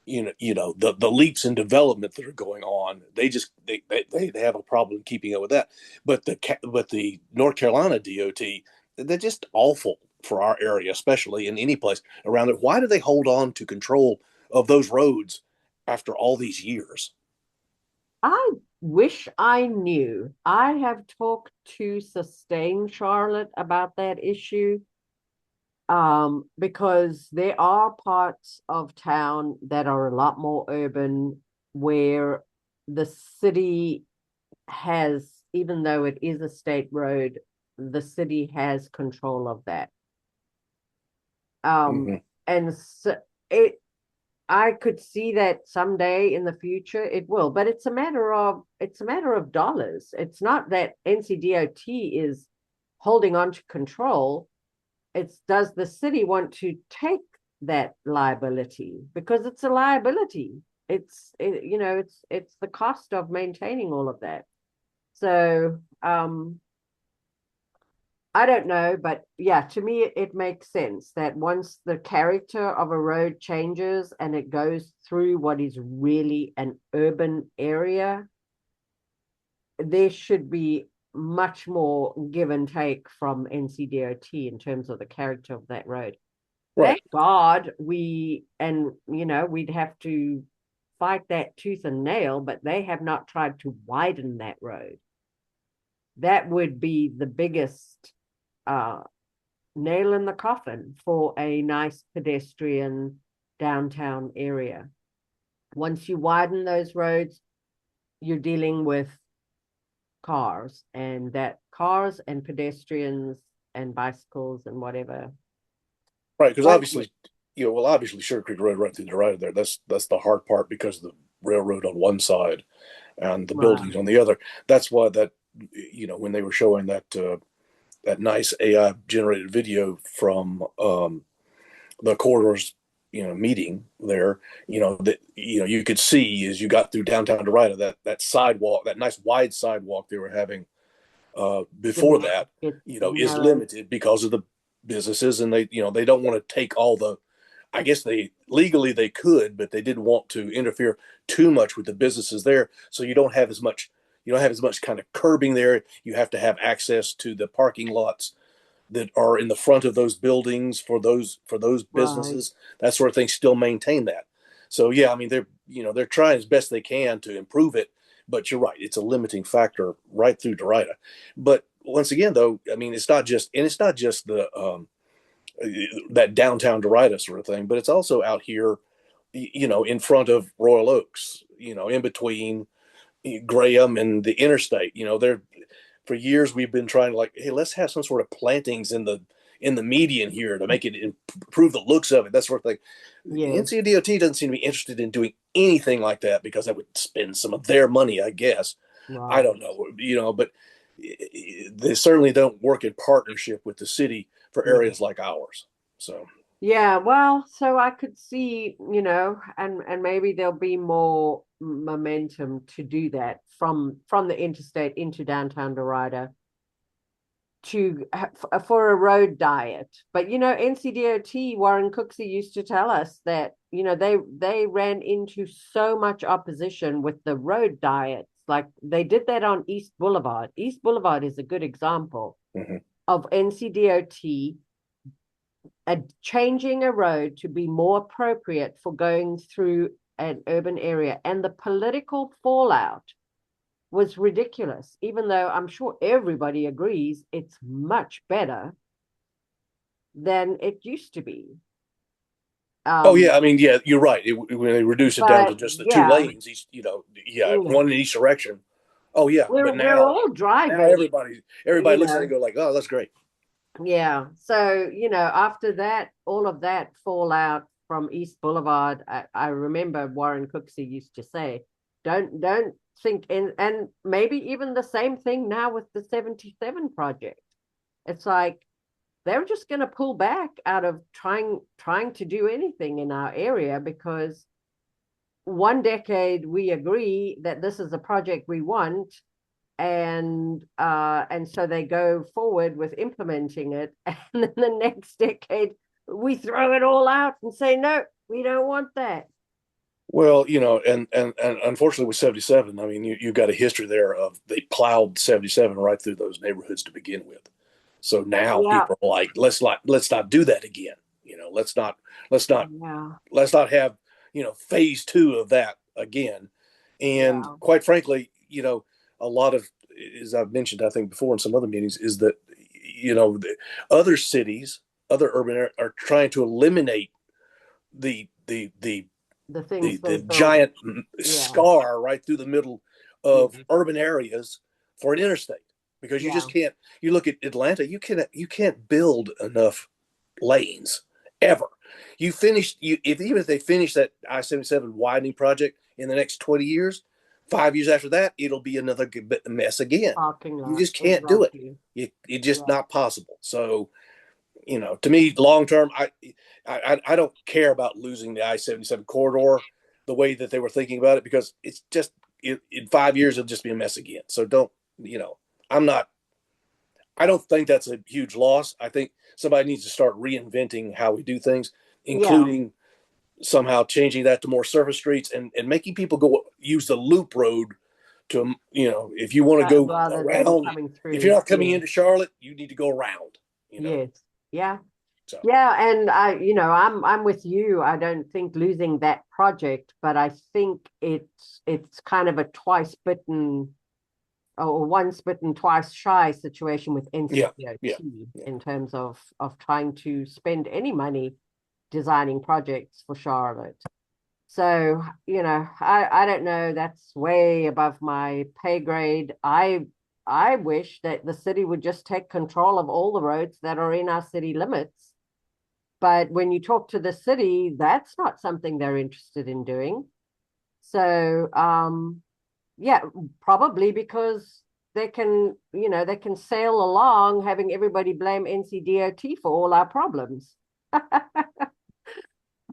the leaps in development that are going on. They have a problem keeping up with that. But the North Carolina DOT, they're just awful for our area, especially in any place around it. Why do they hold on to control of those roads after all these years? I wish I knew. I have talked to Sustain Charlotte about that issue. Because there are parts of town that are a lot more urban where the city has, even though it is a state road, the city has control of that. Mhm. And so I could see that someday in the future it will, but it's a matter of dollars. It's not that NCDOT is holding on to control. It's does the city want to take that liability, because it's a liability. It's the cost of maintaining all of that. So I don't know, but yeah, to me, it makes sense that once the character of a road changes and it goes through what is really an urban area, there should be much more give and take from NCDOT in terms of the character of that road. Right. Thank God we'd have to fight that tooth and nail, but they have not tried to widen that road. That would be the biggest uh, nail in the coffin for a nice pedestrian downtown area. Once you widen those roads, you're dealing with cars and pedestrians and bicycles and whatever. Right. Because What? obviously Sugar Creek Road right through the right of there. That's the hard part because of the railroad on one side and the Right. buildings on the other. That's why when they were showing that nice AI generated video from the corridors, meeting there, that you could see as you got through downtown Derita that sidewalk, that nice wide sidewalk they were having before that, It's is narrow. limited because of the businesses, and they don't want to take all the. I guess they legally they could, but they didn't want to interfere too much with the businesses there, so you don't have as much. You don't have as much kind of curbing there. You have to have access to the parking lots that are in the front of those buildings for those Right. businesses, that sort of thing, still maintain that. So yeah, I mean they're trying as best they can to improve it, but you're right, it's a limiting factor right through Derita. But once again, though, I mean it's not just the that downtown Derita sort of thing, but it's also out here, in front of Royal Oaks, in between Graham and the interstate. They're for years we've been trying to, like, hey, let's have some sort of plantings in the median here to make it improve the looks of it, that sort of thing. Yes. NCDOT doesn't seem to be interested in doing anything like that because that would spend some of their money, I guess. I Right. don't know, but they certainly don't work in partnership with the city for Yeah. areas like ours. So Yeah, well, so I could see, and maybe there'll be more momentum to do that from the interstate into downtown Derrida for a road diet. But NCDOT, Warren Cooksey used to tell us that they ran into so much opposition with the road diets. Like they did that on East Boulevard. East Boulevard is a good example mhm. of NCDOT changing a road to be more appropriate for going through an urban area. And the political fallout was ridiculous, even though I'm sure everybody agrees it's much better than it used to be. Oh Um, yeah, I mean, yeah, you're right. When they reduce it down to but just the two yeah, lanes, yeah, yeah, one in each direction. Oh yeah, but we're now all now driving, everybody you looks at it know. and go like, oh, that's great. Yeah. So, after that, all of that fallout from East Boulevard, I remember Warren Cooksey used to say, don't think in, and maybe even the same thing now with the 77 project. It's like they're just going to pull back out of trying to do anything in our area, because one decade we agree that this is a project we want, and so they go forward with implementing it, and then the next decade we throw it all out and say no, we don't want that. Well, and unfortunately with 77, I mean, you've got a history there of they plowed 77 right through those neighborhoods to begin with. So now Yeah. people are like, let's not do that again. Let's not Yeah. let's not have phase two of that again. And Yeah. quite frankly, a lot of, as I've mentioned, I think before in some other meetings, is that the other cities, other urban are trying to eliminate the the the The the, things they the built. giant Yeah. scar right through the middle of Mhm. urban areas for an interstate, because you Yeah. just can't. You look at Atlanta, you can't build enough lanes ever. You finished you if even if they finish that I-77 widening project in the next 20 years, 5 years after that, it'll be another mess again. Parking You lot, just can't do it. exactly. It's just Yeah. not possible. So, to me, long term, I don't care about losing the I-77 corridor the way that they were thinking about it, because it's just in 5 years it'll just be a mess again. So don't, I'm not. I don't think that's a huge loss. I think somebody needs to start reinventing how we do things, Yeah. including somehow changing that to more surface streets and making people go use the loop road to, if you want to go Rather than around, coming if you're through. not coming Yeah. into Charlotte, you need to go around, Yes. Yeah. So, Yeah, and I'm with you. I don't think losing that project, but I think it's kind of a twice bitten or once bitten, twice shy situation with yeah, yeah, NCDOT yeah. in terms of trying to spend any money designing projects for Charlotte. So, I don't know. That's way above my pay grade. I wish that the city would just take control of all the roads that are in our city limits. But when you talk to the city, that's not something they're interested in doing. So, yeah, probably because they can sail along having everybody blame NCDOT for all our problems.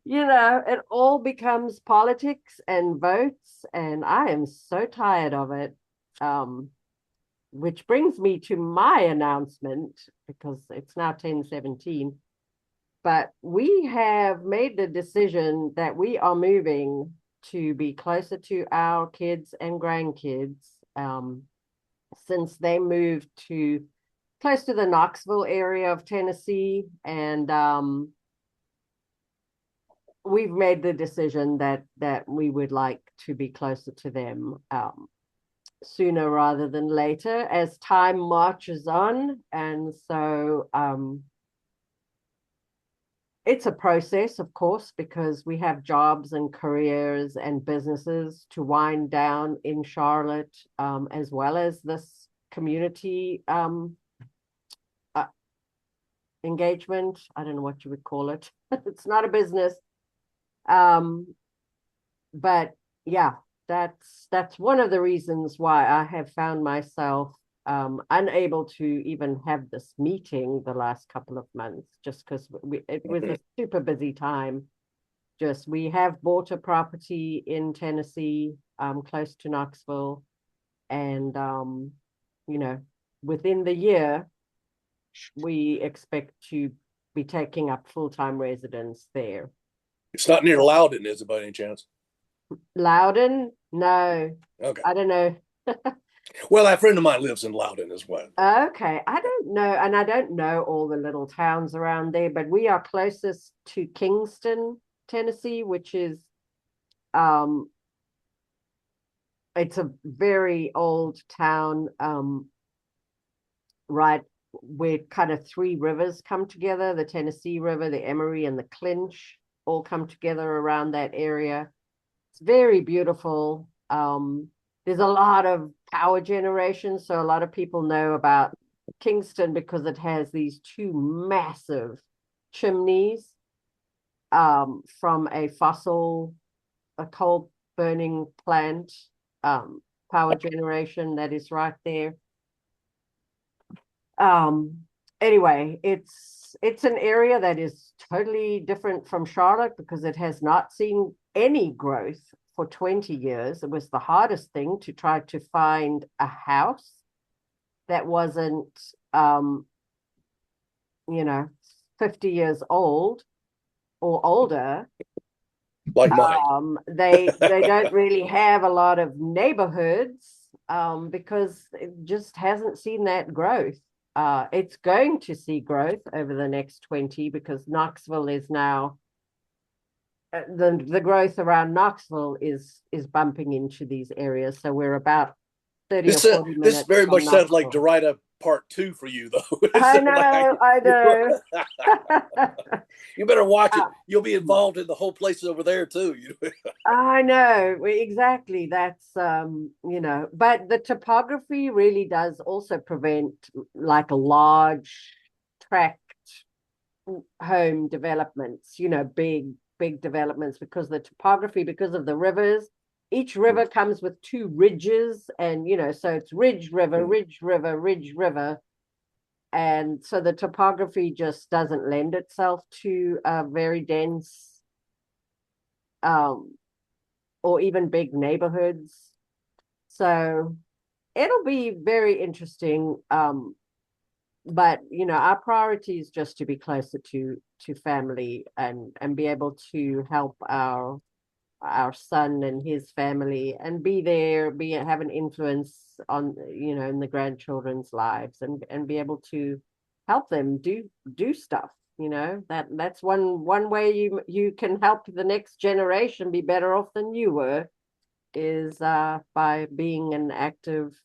It all becomes politics and votes, and I am so tired of it. Which brings me to my announcement, because it's now 10:17. But we have made the decision that we are moving to be closer to our kids and grandkids, since they moved to close to the Knoxville area of Tennessee. And we've made the decision that we would like to be closer to them, sooner rather than later as time marches on. And so it's a process, of course, because we have jobs and careers and businesses to wind down in Charlotte, as well as this community uh, engagement. I don't know what you would call it. It's not a business. Um, but yeah, that's one of the reasons why I have found myself unable to even have this meeting the last couple of months, just because it was a super busy time. Just we have bought a property in Tennessee, close to Knoxville, and you know, within the year, we expect to be taking up full-time residence there. It's not near Loudon, is it, by any chance? Loudon? No, Okay. I don't know. Well, a friend of mine lives in Loudon as well. Okay, I don't know, and I don't know all the little towns around there, but we are closest to Kingston, Tennessee, which is it's a very old town, right where kind of three rivers come together, the Tennessee River, the Emory, and the Clinch all come together around that area. It's very beautiful. There's a lot of power generation, so a lot of people know about Kingston because it has these two massive chimneys, from a coal burning plant, power generation that is right there. Anyway, it's an area that is totally different from Charlotte because it has not seen any growth for 20 years. It was the hardest thing to try to find a house that wasn't, um, 50 years old or older. Like mine. They don't really have a lot of neighborhoods, because it just hasn't seen that growth. It's going to see growth over the next 20 because Knoxville is now, the growth around Knoxville is bumping into these areas. So we're about 30 or 40 This minutes very from much sounds like Knoxville. Derita Part 2 for you, though. I know, I know. You better watch it. Uh, You'll be involved in the whole place over there too. I know, exactly. That's, but the topography really does also prevent like a large tract home developments, big developments, because the topography, because of the rivers. Each river comes with two ridges, and so it's ridge, river, ridge, river, ridge, river. And so the topography just doesn't lend itself to very dense or even big neighborhoods. So it'll be very interesting. But our priority is just to be closer to family, and be able to help our son and his family, and be there, have an influence on in the grandchildren's lives, and be able to help them do stuff. That's one way you can help the next generation be better off than you were, is by being an active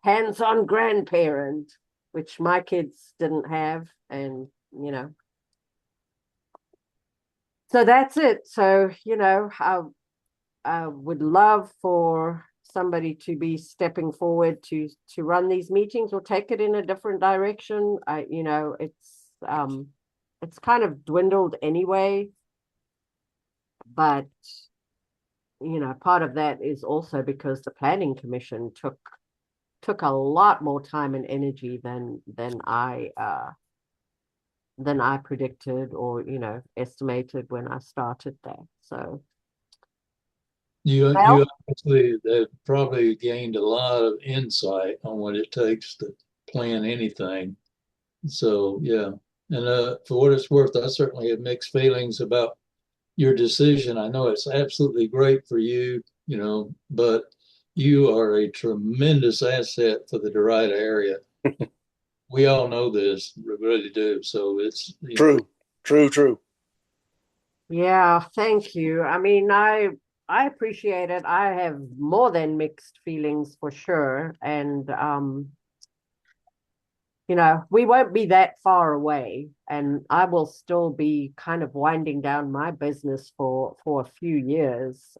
hands-on grandparent, which my kids didn't have. And so that's it. So I would love for somebody to be stepping forward to run these meetings, or take it in a different direction. It's kind of dwindled anyway, but part of that is also because the planning commission took a lot more time and energy than I predicted, or estimated when I started that. So You well, obviously have probably gained a lot of insight on what it takes to plan anything. So yeah, and for what it's worth, I certainly have mixed feelings about your decision. I know it's absolutely great for you, but you are a tremendous asset for the Derita area. We all know this, we really do. So it's True. yeah, thank you. I mean, I appreciate it. I have more than mixed feelings for sure. And we won't be that far away, and I will still be kind of winding down my business for a few years.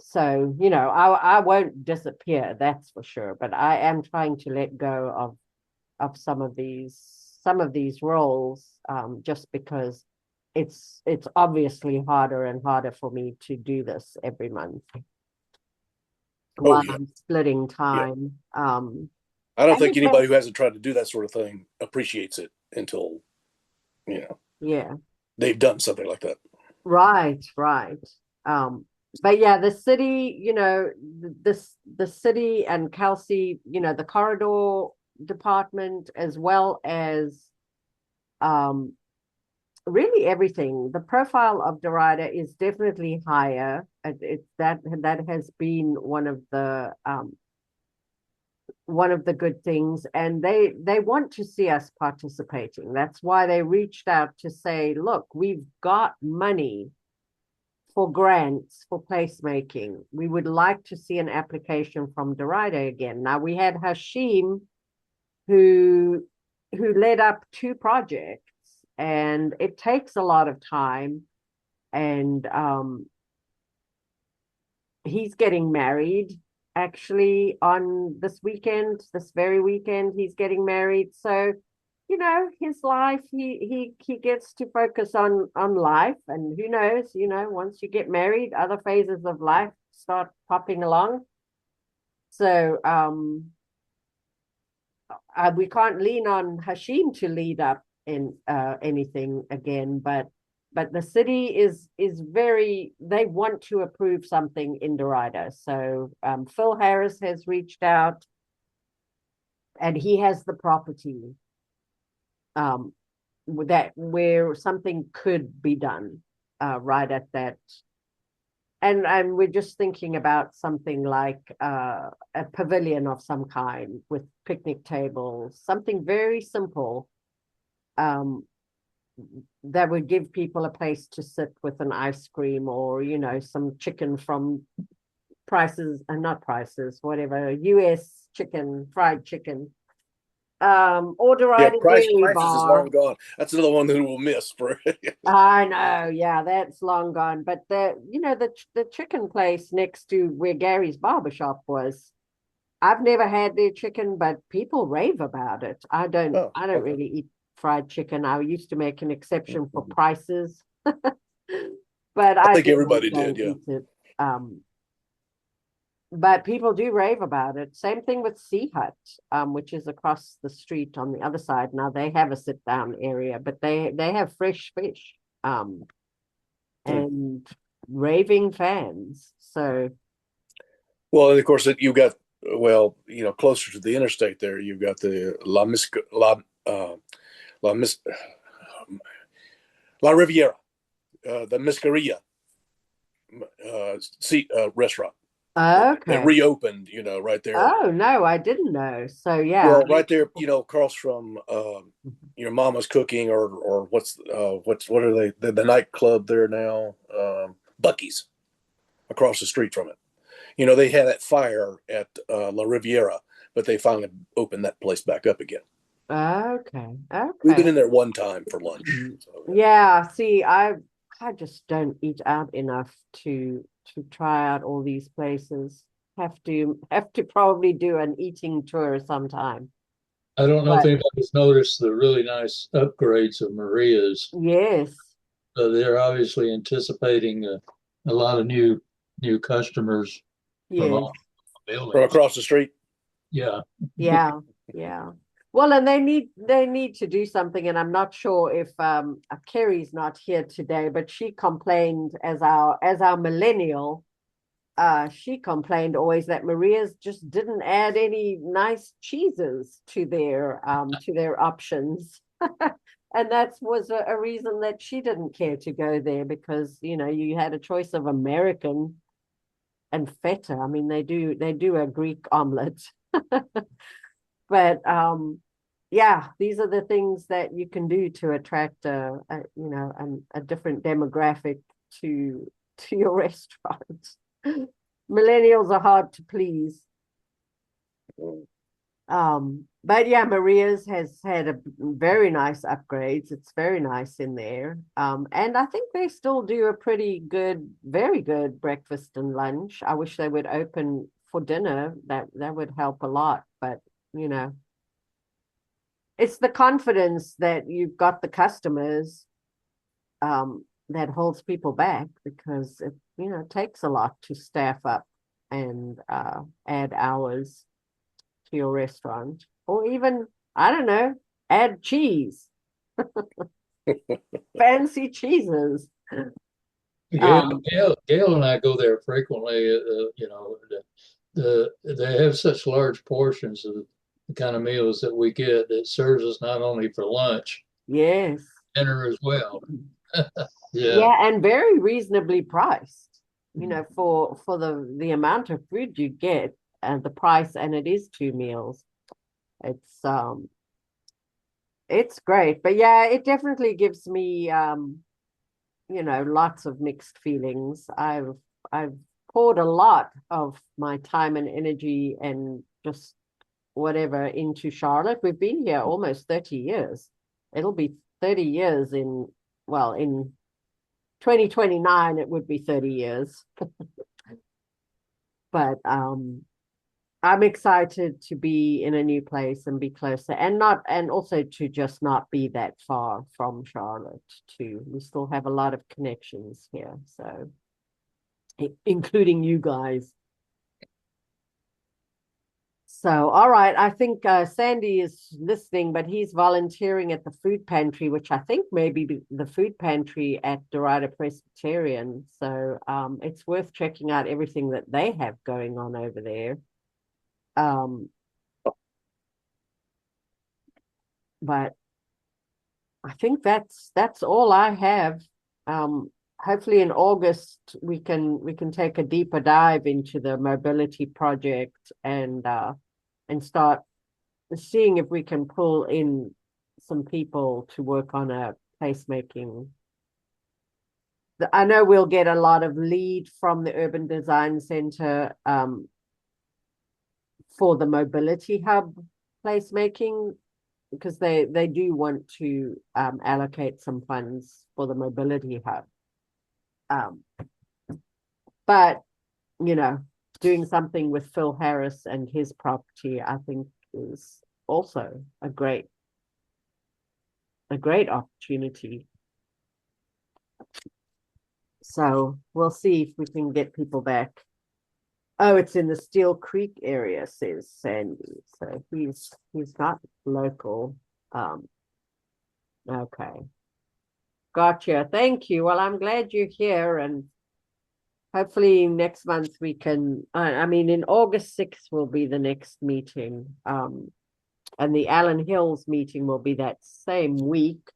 So I won't disappear, that's for sure. But I am trying to let go of some of these roles, just because it's obviously harder and harder for me to do this every month while Yeah. I'm splitting Yeah. time. I don't And think anybody who hasn't tried to do that sort of thing appreciates it until, yeah, they've done something like that. right. But yeah, the city, the city and Kelsey, the corridor department, as well as really everything. The profile of Derita is definitely higher. That has been one of the good things, and they want to see us participating. That's why they reached out to say, look, we've got money for grants for placemaking. We would like to see an application from Derita again. Now, we had Hashim, who led up 2 projects, and it takes a lot of time. And he's getting married actually on this very weekend. He's getting married. So his life, he gets to focus on life. And who knows, once you get married, other phases of life start popping along. So we can't lean on Hashim to lead up in anything again, but the city is they want to approve something in Derita. So Phil Harris has reached out, and he has the property that where something could be done right at that. And we're just thinking about something like a pavilion of some kind with picnic tables, something very simple, that would give people a place to sit with an ice cream, or some chicken from not Prices, whatever, US chicken, fried chicken. Order Yeah, Derita Dairy Prices is long Bar. gone. That's another one that we'll miss for. I know, yeah, that's long gone. But the chicken place next to where Gary's barbershop was, I've never had their chicken, but people rave about it. I don't Oh, okay. really eat fried chicken. I used to make an exception for prices, but I I think generally everybody did, don't yeah. eat it. But people do rave about it. Same thing with Sea Hut, which is across the street on the other side. Now they have a sit down area, but they have fresh fish, and raving fans. So Well, and of course, you've got, well, closer to the interstate there, you've got the La, Mis, La Riviera, the Miscaria restaurant that okay. reopened, right there. Oh no, I didn't know. So yeah. Well, right there, across from your Mama's Cooking, or what are they? The nightclub there now, Bucky's, across the street from it. They had that fire at La Riviera, but they finally opened that place back up again. Okay. We've been Okay. in there one time for lunch. So. Yeah, see, I just don't eat out enough to try out all these places. Have to probably do an eating tour sometime. I don't know if But anybody's noticed the really nice upgrades of Maria's. yes, They're obviously anticipating a lot of new customers from yes, all the From buildings. across the street. Yeah. yeah, yeah. Well, and they need to do something, and I'm not sure if Kerry's not here today, but she complained as our millennial. She complained always that Maria's just didn't add any nice cheeses to their options. And that was a reason that she didn't care to go there, because you had a choice of American and feta. I mean, they do a Greek omelet. But yeah, these are the things that you can do to attract a different demographic to your restaurant. Millennials are hard to please. But yeah, Maria's has had a very nice upgrades. It's very nice in there. And I think they still do a pretty good, very good breakfast and lunch. I wish they would open for dinner. That would help a lot. But you know, it's the confidence that you've got the customers, that holds people back, because it takes a lot to staff up and add hours to your restaurant, or even, I don't know, add cheese, fancy cheeses. Um, Gail and I go there frequently. They have such large portions of the kind of meals that we get that serves us not only for lunch, yes. dinner as well. Yeah. Yeah, and very reasonably priced, for the amount of food you get and the price, and it is 2 meals. It's great. But yeah, it definitely gives me lots of mixed feelings. I've poured a lot of my time and energy and just whatever into Charlotte. We've been here almost 30 years. It'll be 30 years in 2029, it would be 30 years. But I'm excited to be in a new place and be closer, and also to just not be that far from Charlotte too. We still have a lot of connections here, so including you guys. So, all right, I think Sandy is listening, but he's volunteering at the food pantry, which I think may be the food pantry at Derita Presbyterian. So it's worth checking out everything that they have going on over there. But I think that's all I have. Hopefully in August we can take a deeper dive into the mobility project and start seeing if we can pull in some people to work on a placemaking. I know we'll get a lot of lead from the Urban Design Center for the mobility hub placemaking, because they do want to allocate some funds for the mobility hub. But doing something with Phil Harris and his property, I think is also a great opportunity. So we'll see if we can get people back. Oh, it's in the Steel Creek area, says Sandy. So he's not local. Okay. Gotcha. Thank you. Well, I'm glad you're here, and hopefully next month we can, I mean, in August 6th will be the next meeting. And the Allen Hills meeting will be that same week.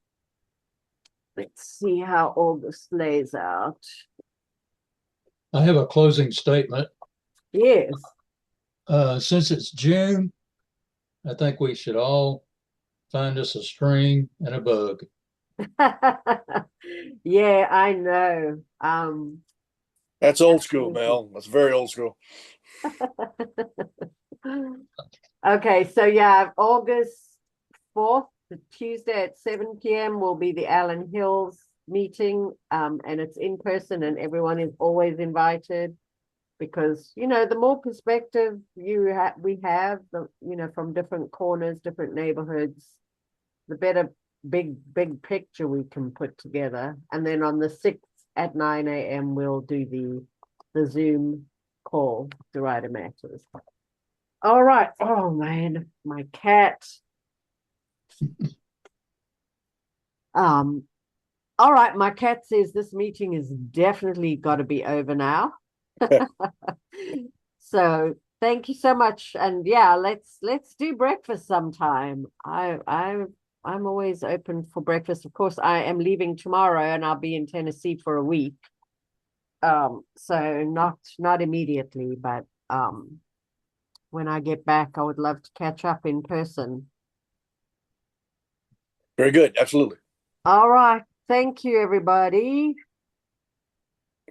Let's see how August lays out. I have a closing statement. Yes. Since it's June, I think we should all find us a string and a bug. Yeah, I know. That's old school, Mel. That's very old school. Okay, so yeah, August 4th, the Tuesday at 7 p.m. will be the Allen Hills meeting, and it's in person, and everyone is always invited, because the more perspective we have, from different corners, different neighborhoods, the better big picture we can put together. And then on the 6th at 9 a.m. we'll do the Zoom call, Derita Matters. All right. Oh man, my cat. All right, my cat says this meeting is definitely got to be over now. So thank you so much, and yeah, let's do breakfast sometime. I'm always open for breakfast. Of course, I am leaving tomorrow, and I'll be in Tennessee for a week. So not immediately, but when I get back, I would love to catch up in person. Very good. Absolutely. All right. Thank you, everybody.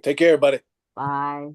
Take care, everybody. Bye.